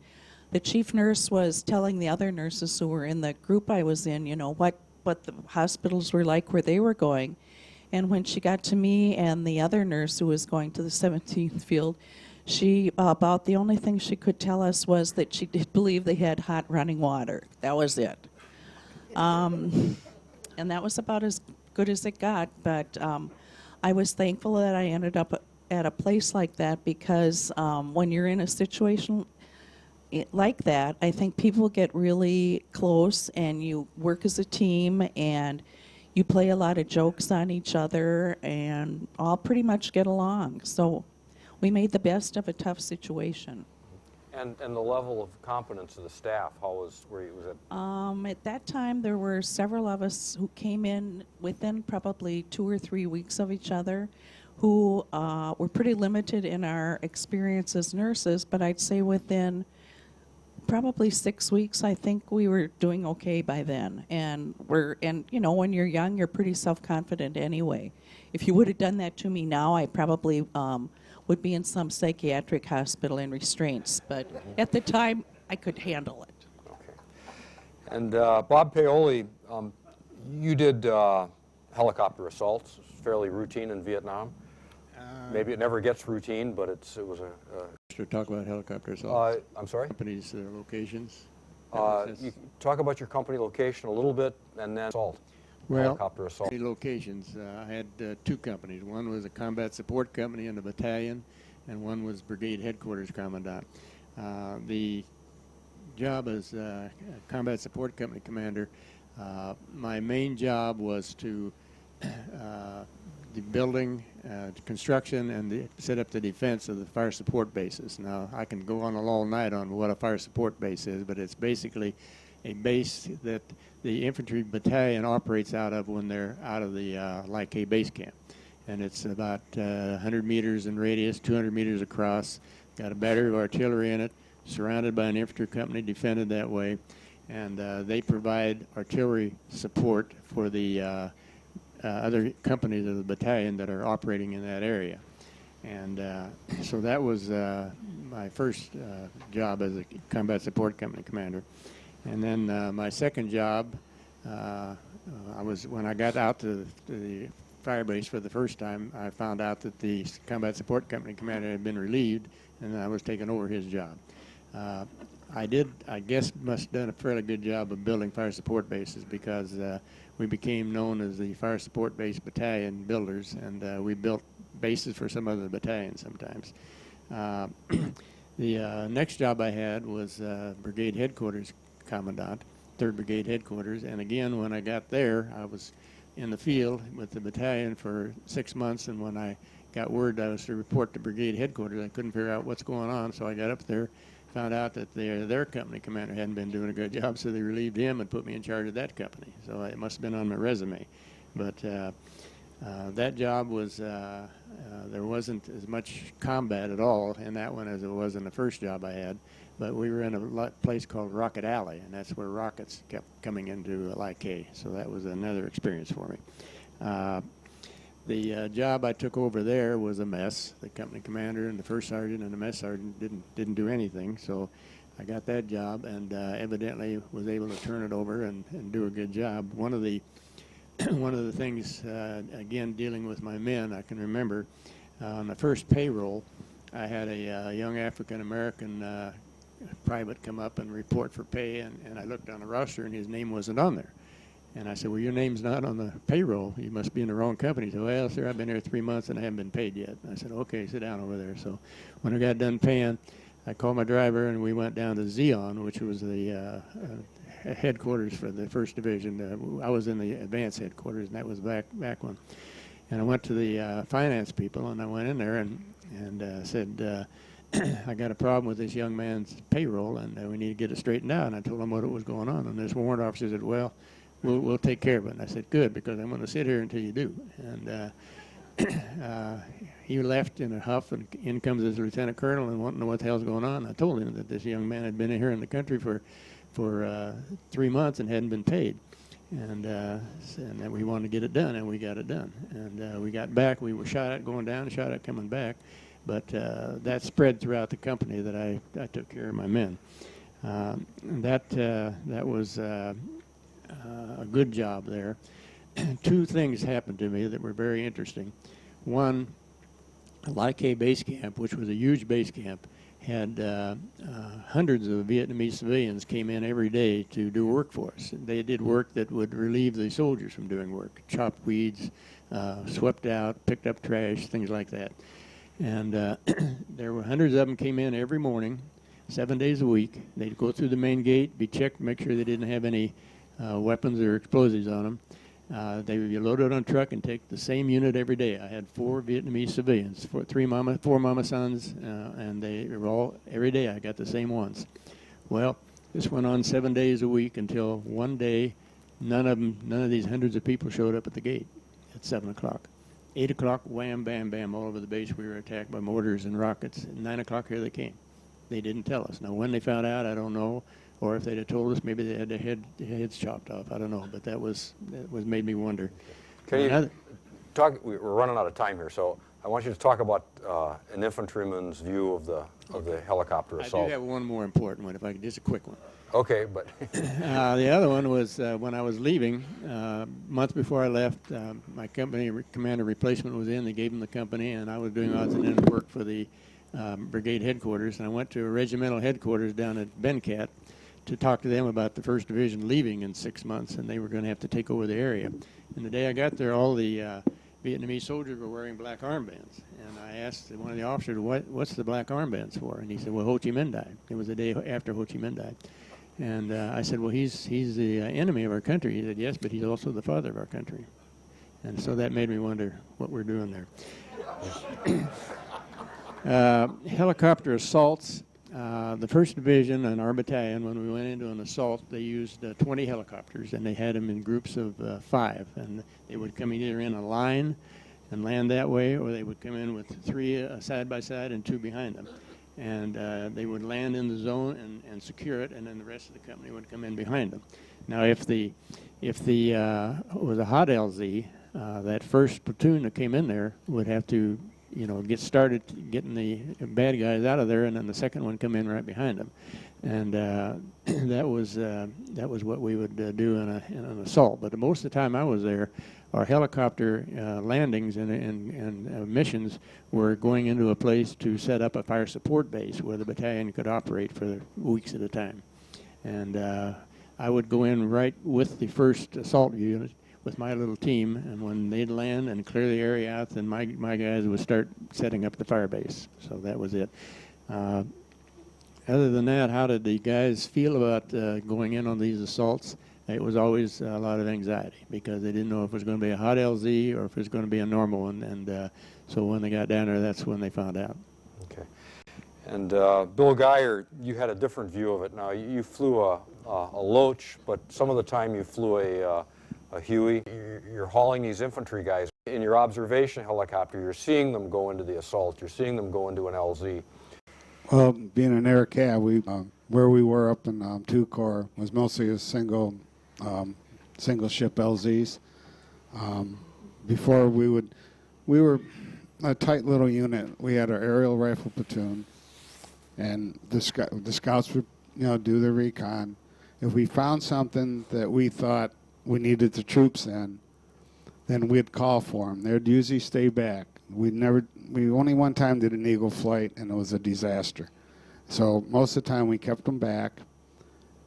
the chief nurse was telling the other nurses who were in the group I was in, you know, what the hospitals were like where they were going. And when she got to me and the other nurse who was going to the 17th field, she about the only thing she could tell us was that she did believe they had hot running water. That was it. And that was about as good as it got. But I was thankful that I ended up at a place like that, because when you're in a situation like that, I think people get really close and you work as a team, and you play a lot of jokes on each other and all pretty much get along. So we made the best of a tough situation. And the level of competence of the staff, was it? At that time, there were several of us who came in within probably 2 or 3 weeks of each other, who were pretty limited in our experience as nurses, but I'd say within probably 6 weeks, I think we were doing okay by then. And you know, when you're young, you're pretty self-confident anyway. If you would have done that to me now, I probably would be in some psychiatric hospital in restraints. But at the time, I could handle it. Okay. And Bob Paoli, you did helicopter assaults, fairly routine in Vietnam. Maybe it never gets routine, but it was a. To talk about helicopter assaults. I'm sorry? Companies' locations. You talk about your company location a little bit, and then assault. Well, helicopter assault. Locations. I had 2 companies. One was a combat support company in the battalion, and one was brigade headquarters commandant. The job as combat support company commander, my main job was to the building, construction, and set up the defense of the fire support bases. Now, I can go on all night on what a fire support base is, but it's basically a base that the infantry battalion operates out of when they're out of the Lai Khe base camp. And it's about 100 meters in radius, 200 meters across, got a battery of artillery in it, surrounded by an infantry company, defended that way, and they provide artillery support for the other companies of the battalion that are operating in that area. And so that was my first job as a combat support company commander. And then my second job, when I got out to the Firebase for the first time, I found out that the combat support company commander had been relieved, and I was taking over his job. I guess, must have done a fairly good job of building fire support bases, because we became known as the Fire Support Base Battalion builders, and we built bases for some other battalions sometimes. The next job I had was Brigade Headquarters Commandant, 3rd Brigade Headquarters, and again, when I got there, I was in the field with the battalion for 6 months, and when I got word I was to report to Brigade Headquarters, I couldn't figure out what's going on, so I got up there, found out that their company commander hadn't been doing a good job, so they relieved him and put me in charge of that company. So it must have been on my resume. But that job was, there wasn't as much combat at all in that one as it was in the first job I had. But we were in a place called Rocket Alley, and that's where rockets kept coming into Lai Khe. So that was another experience for me. The job I took over there was a mess. The company commander and the first sergeant and the mess sergeant didn't do anything. So I got that job, and evidently was able to turn it over and do a good job. One of the things, again, dealing with my men, I can remember on the first payroll, I had a young African-American private come up and report for pay, and I looked on the roster, and his name wasn't on there. And I said, well, your name's not on the payroll. You must be in the wrong company. He said, well, sir, I've been here 3 months, and I haven't been paid yet. And I said, okay, sit down over there. So when I got done paying, I called my driver, and we went down to Dien, which was the headquarters for the 1st Division. I was in the advanced headquarters, and that was back one. And I went to the finance people, and I went in there and said, I got a problem with this young man's payroll, and we need to get it straightened out. And I told him what was going on. And this warrant officer said, well, we'll take care of it. And I said, good, because I'm going to sit here until you do. And he left in a huff, and in comes his lieutenant colonel and wanted to know what the hell's going on. I told him that this young man had been here in the country for 3 months and hadn't been paid, and that we wanted to get it done, and we got it done. And we got back. We were shot at going down, shot at coming back, but that spread throughout the company that I took care of my men. That was a good job there. 2 things happened to me that were very interesting. One, Lai K base camp, which was a huge base camp, had hundreds of Vietnamese civilians came in every day to do work for us. They did work that would relieve the soldiers from doing work, chopped weeds, swept out, picked up trash, things like that. And there were hundreds of them came in every morning, 7 days a week. They'd go through the main gate, be checked, make sure they didn't have any weapons or explosives on them. They would be loaded on a truck and take the same unit every day. I had 4 Vietnamese civilians, 4 mama sons, and they were all, every day I got the same ones. Well, this went on 7 days a week until one day, none of these hundreds of people showed up at the gate at 7 o'clock. 8 o'clock, wham, bam, bam, all over the base. We were attacked by mortars and rockets. At 9 o'clock, here they came. They didn't tell us. Now, when they found out, I don't know. Or if they'd have told us, maybe they had their heads chopped off. I don't know. But that was made me wonder. Can you talk? We're running out of time here, so I want you to talk about an infantryman's view of the helicopter assault. I do have one more important one, if I could, just a quick one. Okay, but the other one was when I was leaving, months before I left, my company commander replacement was in. They gave him the company, and I was doing odds and ends work for the brigade headquarters. And I went to a regimental headquarters down at Bencat to talk to them about the 1st Division leaving in 6 months, and they were going to have to take over the area. And the day I got there, all the Vietnamese soldiers were wearing black armbands. And I asked one of the officers, what's the black armbands for? And he said, well, Ho Chi Minh died. It was the day after Ho Chi Minh died. And I said, well, he's the enemy of our country. He said, yes, but he's also the father of our country. And so that made me wonder what we're doing there. Helicopter assaults. The 1st Division and our battalion, when we went into an assault, they used 20 helicopters, and they had them in groups of 5. And they would come either in a line and land that way, or they would come in with 3 side by side and 2 behind them. And they would land in the zone and secure it, and then the rest of the company would come in behind them. Now, if the was a hot LZ, that first platoon that came in there would have to, get started getting the bad guys out of there, and then the second one come in right behind them. And that was what we would do in an assault. But most of the time I was there, our helicopter landings and missions were going into a place to set up a fire support base where the battalion could operate for weeks at a time. And I would go in right with the 1st assault unit with my little team, and when they'd land and clear the area out, then my guys would start setting up the fire base. So that was it. Other than that, how did the guys feel about going in on these assaults? It was always a lot of anxiety because they didn't know if it was going to be a hot LZ or if it was going to be a normal one. And so when they got down there, that's when they found out. okay. And Bill Geyer, you had a different view of it. Now you flew a Loach, but some of the time you flew a Huey. You're hauling these infantry guys. In your observation helicopter, you're seeing them go into the assault. You're seeing them go into an LZ. Well, being an air cab, where we were up in 2 Corps was mostly a single ship LZs. Before we would we were a tight little unit. We had our aerial rifle platoon, and the scouts would, do the recon. If we found something that we thought we needed the troops in, then we'd call for them. They'd usually stay back. We only one time did an Eagle flight, and it was a disaster. So most of the time we kept them back,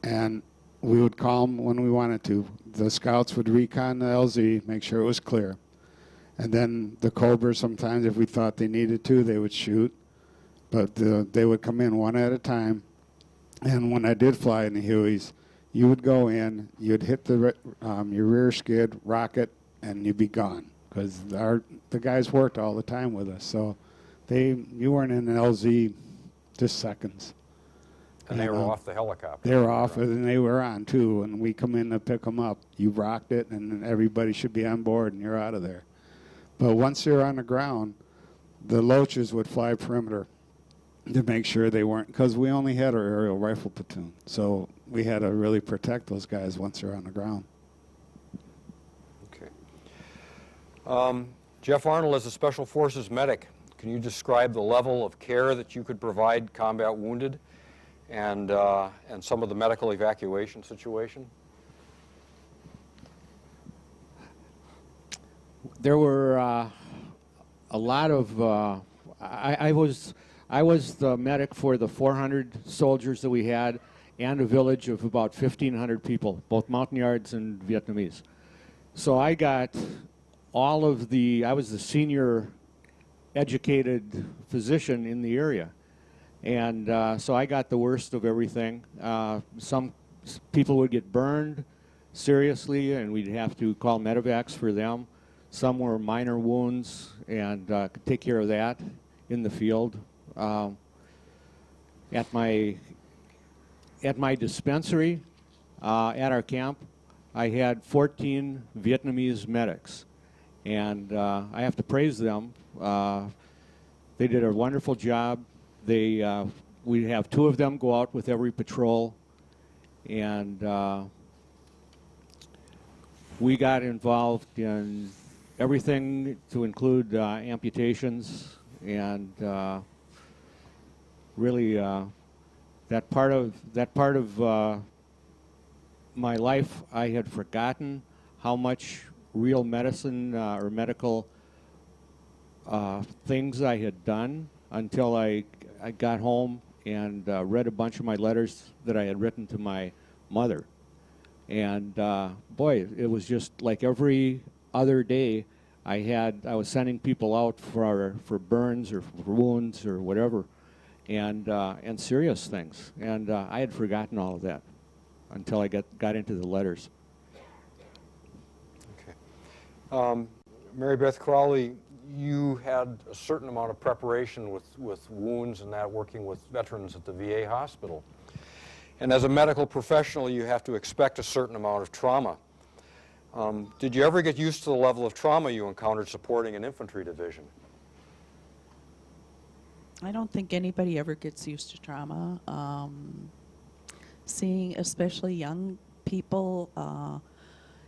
and we would call them when we wanted to. The scouts would recon the LZ, make sure it was clear. And then the Cobras, sometimes if we thought they needed to, they would shoot. But they would come in one at a time. And when I did fly in the Hueys, you would go in, you'd hit your rear skid, rocket, and you'd be gone. Because the guys worked all the time with us. So you weren't in an LZ just seconds. And they were off the helicopter. They were off, and they were on, too. And we come in to pick them up. You rocked it, and everybody should be on board, and you're out of there. But once they're on the ground, the Loaches would fly perimeter to make sure they weren't, because we only had our aerial rifle platoon. So we had to really protect those guys once they're on the ground. Okay. Jeff Arnold, as a Special Forces medic, can you describe the level of care that you could provide combat wounded and some of the medical evacuation situation? There were a lot of. I was the medic for the 400 soldiers that we had, and a village of about 1,500 people, both Montagnards and Vietnamese. So I got all of the. I was the senior educated physician in the area, and so I got the worst of everything. Some people would get burned seriously, and we'd have to call medevacs for them. Some were minor wounds, and could take care of that in the field. At my dispensary, at our camp, I had 14 Vietnamese medics, and I have to praise them. They did a wonderful job. We'd have 2 of them go out with every patrol, and we got involved in everything to include amputations, and really that part of my life, I had forgotten how much real medicine or medical things I had done until I got home and read a bunch of my letters that I had written to my mother. And boy, it was just like every other day I was sending people out for burns or for wounds or whatever, and serious things. And I had forgotten all of that until I got into the letters. Okay. Mary Beth Crowley, you had a certain amount of preparation with wounds and that, working with veterans at the VA hospital. And as a medical professional, you have to expect a certain amount of trauma. Did you ever get used to the level of trauma you encountered supporting an infantry division? I don't think anybody ever gets used to trauma. Seeing especially young people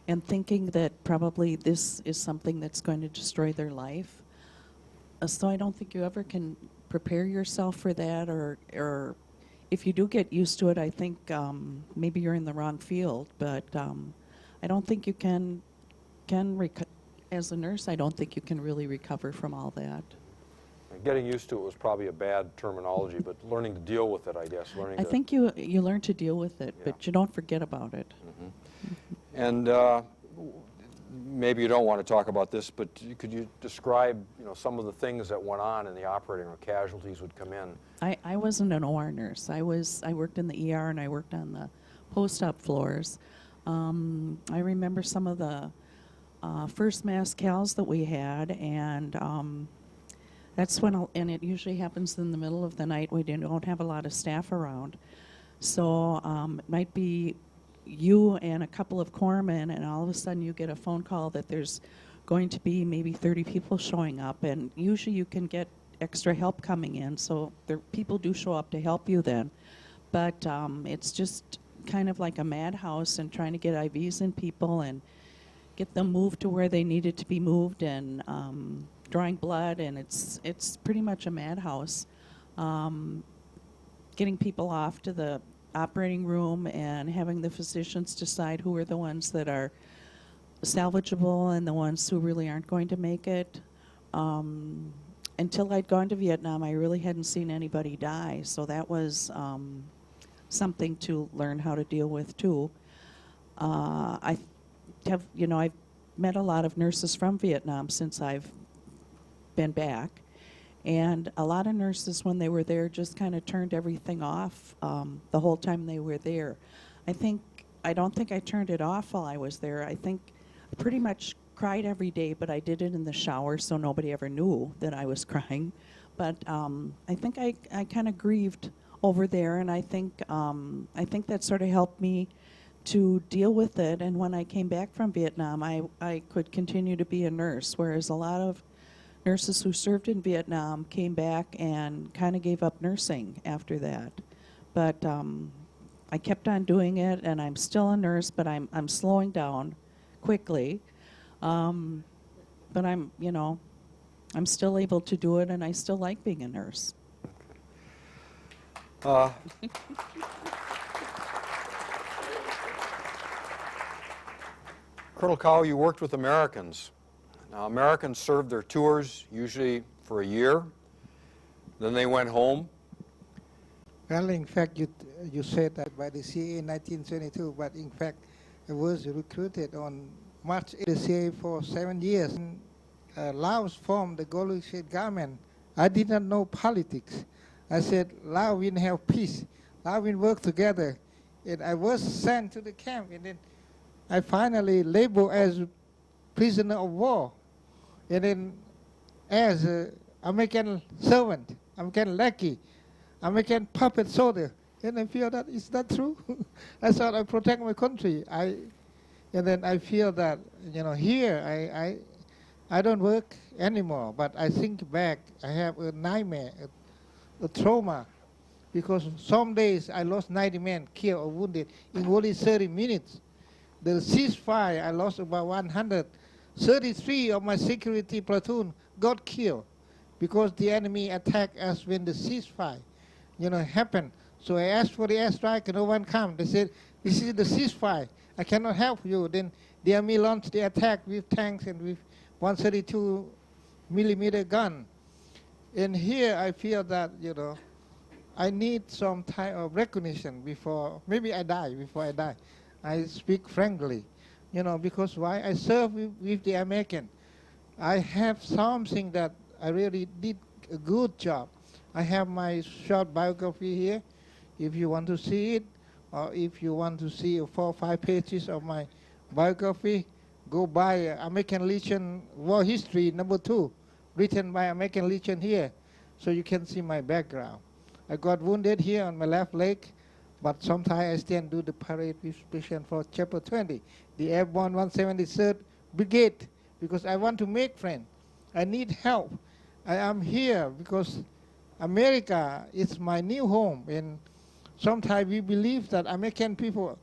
and thinking that probably this is something that's going to destroy their life. So I don't think you ever can prepare yourself for that, or if you do get used to it, I think maybe you're in the wrong field. But I don't think you can as a nurse, I don't think you can really recover from all that. Getting used to it was probably a bad terminology, but learning to deal with it, I guess. I think you learn to deal with it, but you don't forget about it. Mm-hmm. And maybe you don't want to talk about this, but could you describe, some of the things that went on in the operating room? Casualties would come in. I wasn't an OR nurse. I worked in the ER and I worked on the post-op floors. I remember some of the first mass cals that we had, and that's when, and it usually happens in the middle of the night when you don't have a lot of staff around. So it might be you and a couple of corpsmen, and all of a sudden you get a phone call that there's going to be maybe 30 people showing up, and usually you can get extra help coming in, so people do show up to help you then. But it's just kind of like a madhouse, and trying to get IVs in people and get them moved to where they needed to be moved, and drawing blood, and it's pretty much a madhouse. Getting people off to the operating room and having the physicians decide who are the ones that are salvageable and the ones who really aren't going to make it. Until I'd gone to Vietnam, I really hadn't seen anybody die, so that was something to learn how to deal with too. I've met a lot of nurses from Vietnam since I've been back, and a lot of nurses, when they were there, just kind of turned everything off the whole time they were there. I don't think I turned it off while I was there. I think I pretty much cried every day, but I did it in the shower, so nobody ever knew that I was crying. But I think I kind of grieved over there, and I think that sort of helped me to deal with it. And when I came back from Vietnam, I could continue to be a nurse, whereas a lot of nurses who served in Vietnam came back and kind of gave up nursing after that. But I kept on doing it, and I'm still a nurse, but I'm slowing down quickly. But I'm still able to do it, and I still like being a nurse. Colonel Cow, you worked with Americans. Now, Americans served their tours usually for a year. Then they went home. Well, in fact, you said that by the CIA in 1922, but in fact, I was recruited on March 8th, the CIA for 7 years. Laos formed the coalition government. I did not know politics. I said, Laos will have peace. Laos will work together. And I was sent to the camp, and then I finally labeled as prisoner of war. And then as an American servant, American lackey, American puppet soldier. And I feel that it's not true. I thought I protect my country. And then I feel that, here I don't work anymore. But I think back, I have a nightmare, a trauma, because some days I lost 90 men killed or wounded in only 30 minutes. The ceasefire, I lost about 133 of my security platoon got killed because the enemy attacked us when the ceasefire, happened. So I asked for the airstrike and no one came. They said, this is the ceasefire. I cannot help you. Then the army launched the attack with tanks and with 132 millimeter gun. And here I feel that, I need some type of recognition before, maybe I die, before I die. I speak frankly, because why? I serve with the American. I have something that I really did a good job. I have my short biography here, if you want to see it, or if you want to see 4 or 5 pages of my biography, go buy American Legion War History #2, written by American Legion here, so you can see my background. I got wounded here on my left leg, but sometimes I still do the parade with Special for Chapter 20, the Airborne 173rd Brigade, because I want to make friends. I need help. I am here because America is my new home, and sometimes we believe that American people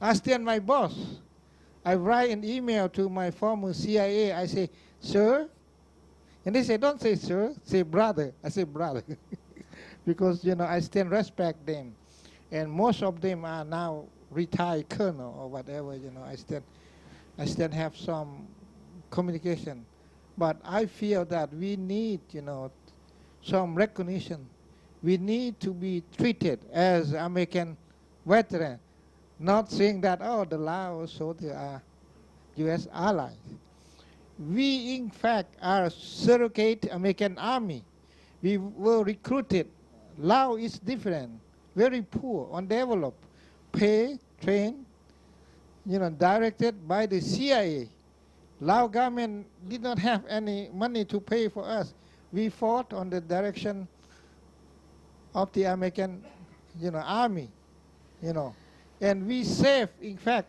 are still my boss. I write an email to my former CIA. I say, sir, and they say, don't say sir, say brother. I say brother, because I still respect them. And most of them are now retired colonel or whatever, I still have some communication. But I feel that we need, some recognition. We need to be treated as American veteran, not saying that, the Laos soldiers are U.S. allies. We, in fact, are surrogate American army. We were recruited. Laos is different. Very poor, undeveloped, pay, train, directed by the CIA. Lao government did not have any money to pay for us. We fought on the direction of the American, army, and we saved, in fact,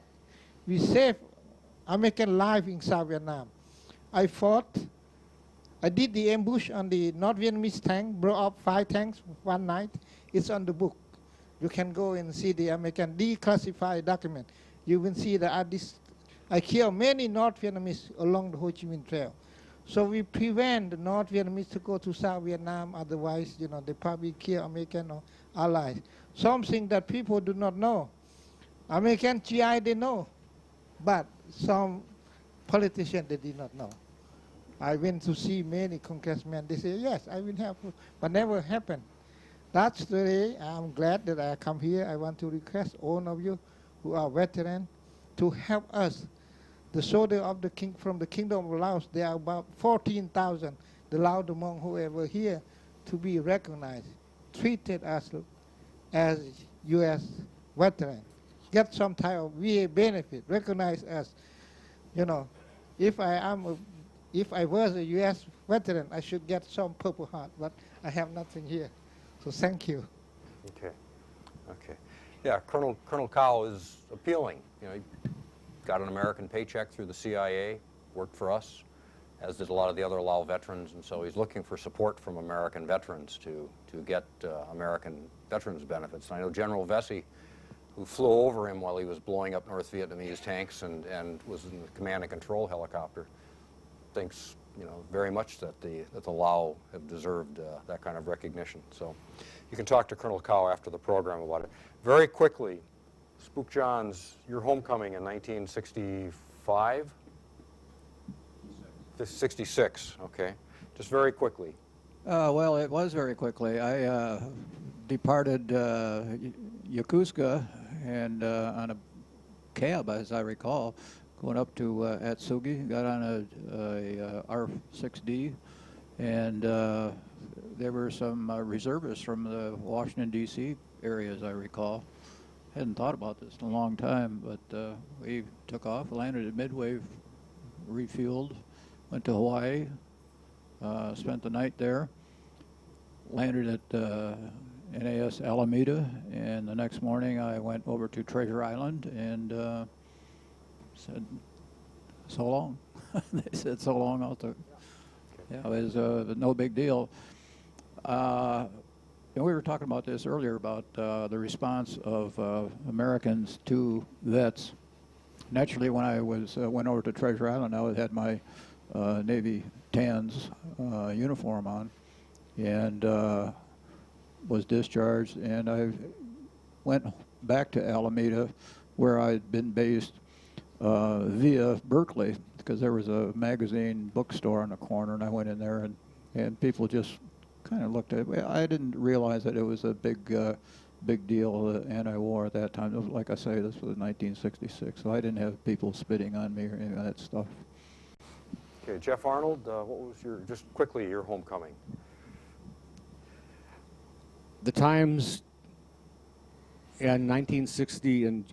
we saved American life in South Vietnam. I did the ambush on the North Vietnamese tank, blew up 5 tanks one night. It's on the book. You can go and see the American declassified document. You will see that I killed many North Vietnamese along the Ho Chi Minh Trail. So we prevent the North Vietnamese to go to South Vietnam. Otherwise, they probably kill American or allies. Something that people do not know. American GI, they know, but some politicians, they did not know. I went to see many congressmen. They say, yes, I will help, but never happened. That's the way I'm glad that I come here. I want to request all of you who are veterans to help us. The soldiers of the king from the Kingdom of Laos, there are about 14,000. The Lao Hmong who are here to be recognized, treated as U.S. veterans, get some type of VA benefit, recognize us. If I was a U.S. veteran, I should get some Purple Heart, but I have nothing here. So thank you. Okay. Okay. Yeah, Colonel Cao is appealing. He got an American paycheck through the CIA, worked for us, as did a lot of the other Lao veterans, and so he's looking for support from American veterans to get American veterans benefits. And I know General Vesey, who flew over him while he was blowing up North Vietnamese tanks and was in the command and control helicopter, thinks very much that the Lao have deserved that kind of recognition. So you can talk to Colonel Cao after the program about it. Very quickly, Spook John's, your homecoming in 1965? 66, okay. Just very quickly. Well, it was very quickly. I departed Yokosuka and on a cab, as I recall, going up to Atsugi, got on a R6D, and there were some reservists from the Washington, D.C. area, as I recall. Hadn't thought about this in a long time, but we took off, landed at Midway, refueled, went to Hawaii, spent the night there, landed at NAS Alameda, and the next morning I went over to Treasure Island and said, so long. They said, so long out there. Yeah, it was no big deal. And we were talking about this earlier about the response of Americans to vets. Naturally, when I went over to Treasure Island, I had my Navy TANS uniform on, and was discharged, and I went back to Alameda, where I'd been based via Berkeley, because there was a magazine bookstore in the corner, and I went in there, and people just kind of looked at it. I didn't realize that it was a big deal, anti-war at that time. Like I say, this was 1966, so I didn't have people spitting on me or any of that stuff. Okay, Jeff Arnold, what was just quickly, your homecoming? The Times in 1960, in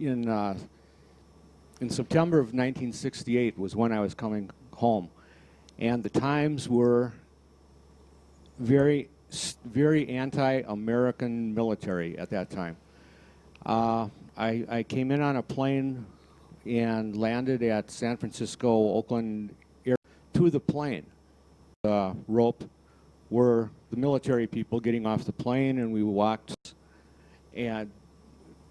September of 1968 was when I was coming home, and the Times were very anti-American military at that time. I came in on a plane and landed at San Francisco, Oakland Air. To the plane, rope were the military people getting off the plane, and we walked, and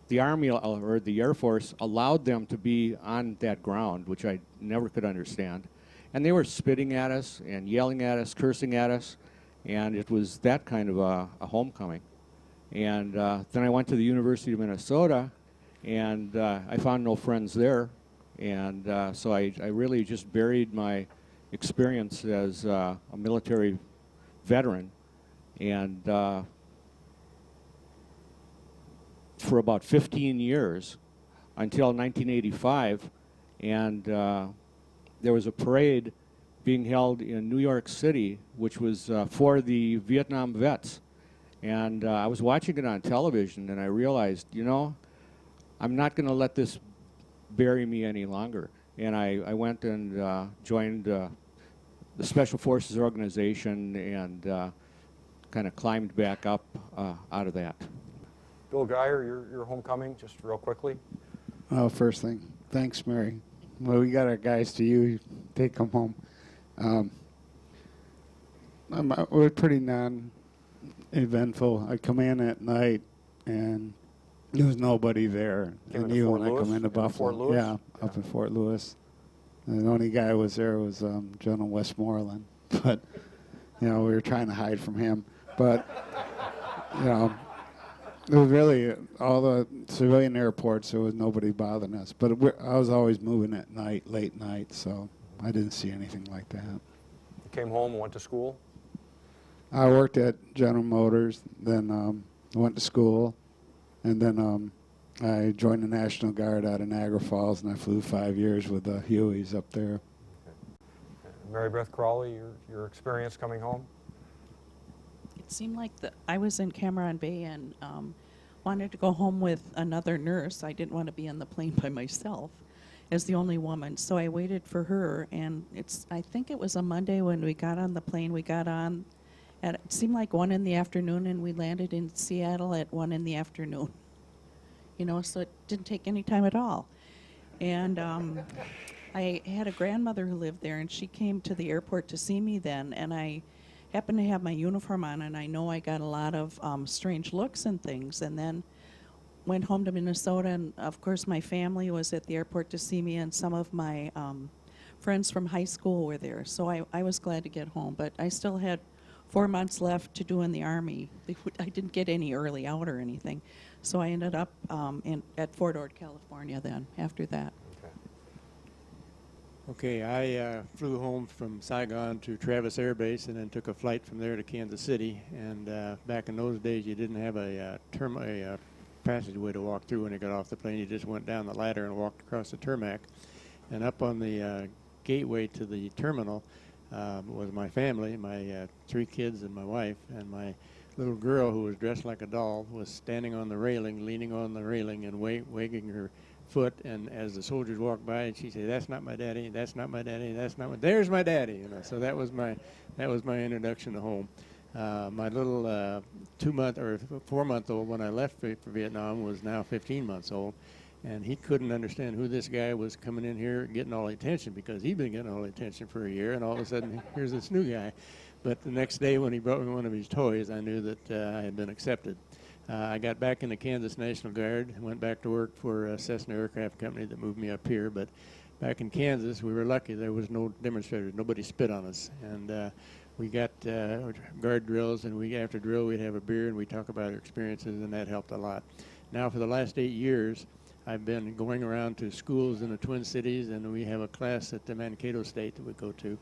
the Army or the Air Force allowed them to be on that ground, which I never could understand. And they were spitting at us and yelling at us, cursing at us, and it was that kind of a homecoming. And then I went to the University of Minnesota, and I found no friends there, and so I really just buried my experience as a military veteran, and for about 15 years until 1985, and there was a parade being held in New York City, which was for the Vietnam vets. And I was watching it on television, and I realized, I'm not going to let this bury me any longer. And I went and joined the Special Forces organization and kind of climbed back up out of that. Bill Geyer, your homecoming, just real quickly. Oh, first thing, thanks, Mary. Well, we got our guys to you. Take them home. We're pretty non-eventful. I come in at night, and there was nobody there. Came And into you Fort when I come Lewis? into In Fort Buffalo. Lewis? Yeah, up in Fort Lewis. And the only guy who was there was General Westmoreland. But, you know, we were trying to hide from him. But, you know, it was really all the civilian airports, there was nobody bothering us. But I was always moving at night, late night, so I didn't see anything like that. You came home and went to school? I worked at General Motors, then went to school, and then I joined the National Guard out of Niagara Falls, and I flew 5 years with the Hueys up there. Mary Beth Crawley, your experience coming home? It seemed like I was in Cameron Bay and wanted to go home with another nurse. I didn't want to be on the plane by myself as the only woman, so I waited for her, and I think it was a Monday when we got on the plane. We got on at, it seemed like 1 in the afternoon, and we landed in Seattle at 1 in the afternoon. You know, so it didn't take any time at all. And I had a grandmother who lived there, and she came to the airport to see me then, and I happened to have my uniform on, and I know I got a lot of strange looks and things, and then went home to Minnesota, and of course my family was at the airport to see me, and some of my friends from high school were there, so I was glad to get home, but I still had 4 months left to do in the Army. I didn't get any early out or anything, so I ended up at Fort Ord, California then, after that. Okay, I flew home from Saigon to Travis Air Base and then took a flight from there to Kansas City. And back in those days, you didn't have a passageway to walk through when you got off the plane. You just went down the ladder and walked across the tarmac. And up on the gateway to the terminal was my family, my 3 kids and my wife. And my little girl, who was dressed like a doll, was standing on the railing, leaning on the railing and wagging her foot, and as the soldiers walked by, and she said, "That's not my daddy. That's not my daddy. That's not my. There's my daddy." You know, so that was my introduction to home. My little 2-month or 4-month-old when I left for Vietnam was now 15 months old, and he couldn't understand who this guy was coming in here getting all the attention, because he'd been getting all the attention for a year, and all of a sudden here's this new guy. But the next day when he brought me one of his toys, I knew that I had been accepted. I got back in the Kansas National Guard and went back to work for Cessna Aircraft Company that moved me up here. But back in Kansas, we were lucky. There was no demonstrators. Nobody spit on us. And we got guard drills, and after drill, we'd have a beer, and we'd talk about our experiences, and that helped a lot. Now, for the last 8 years, I've been going around to schools in the Twin Cities, and we have a class at the Mankato State that we go to.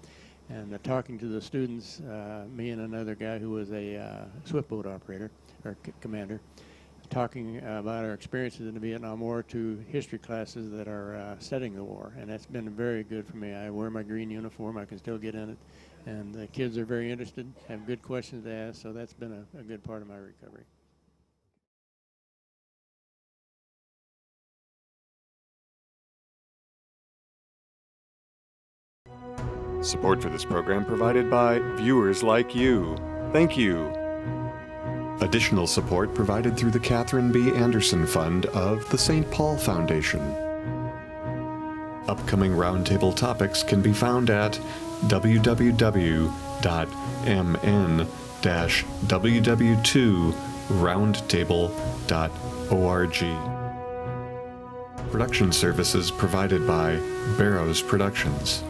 And talking to the students, me and another guy who was a swift boat operator, or commander, talking about our experiences in the Vietnam War to history classes that are studying the war. And that's been very good for me. I wear my green uniform, I can still get in it. And the kids are very interested, have good questions to ask, so that's been a good part of my recovery. Support for this program provided by viewers like you. Thank you. Additional support provided through the Catherine B. Anderson Fund of the St. Paul Foundation. Upcoming roundtable topics can be found at www.mn-ww2roundtable.org. Production services provided by Barrows Productions.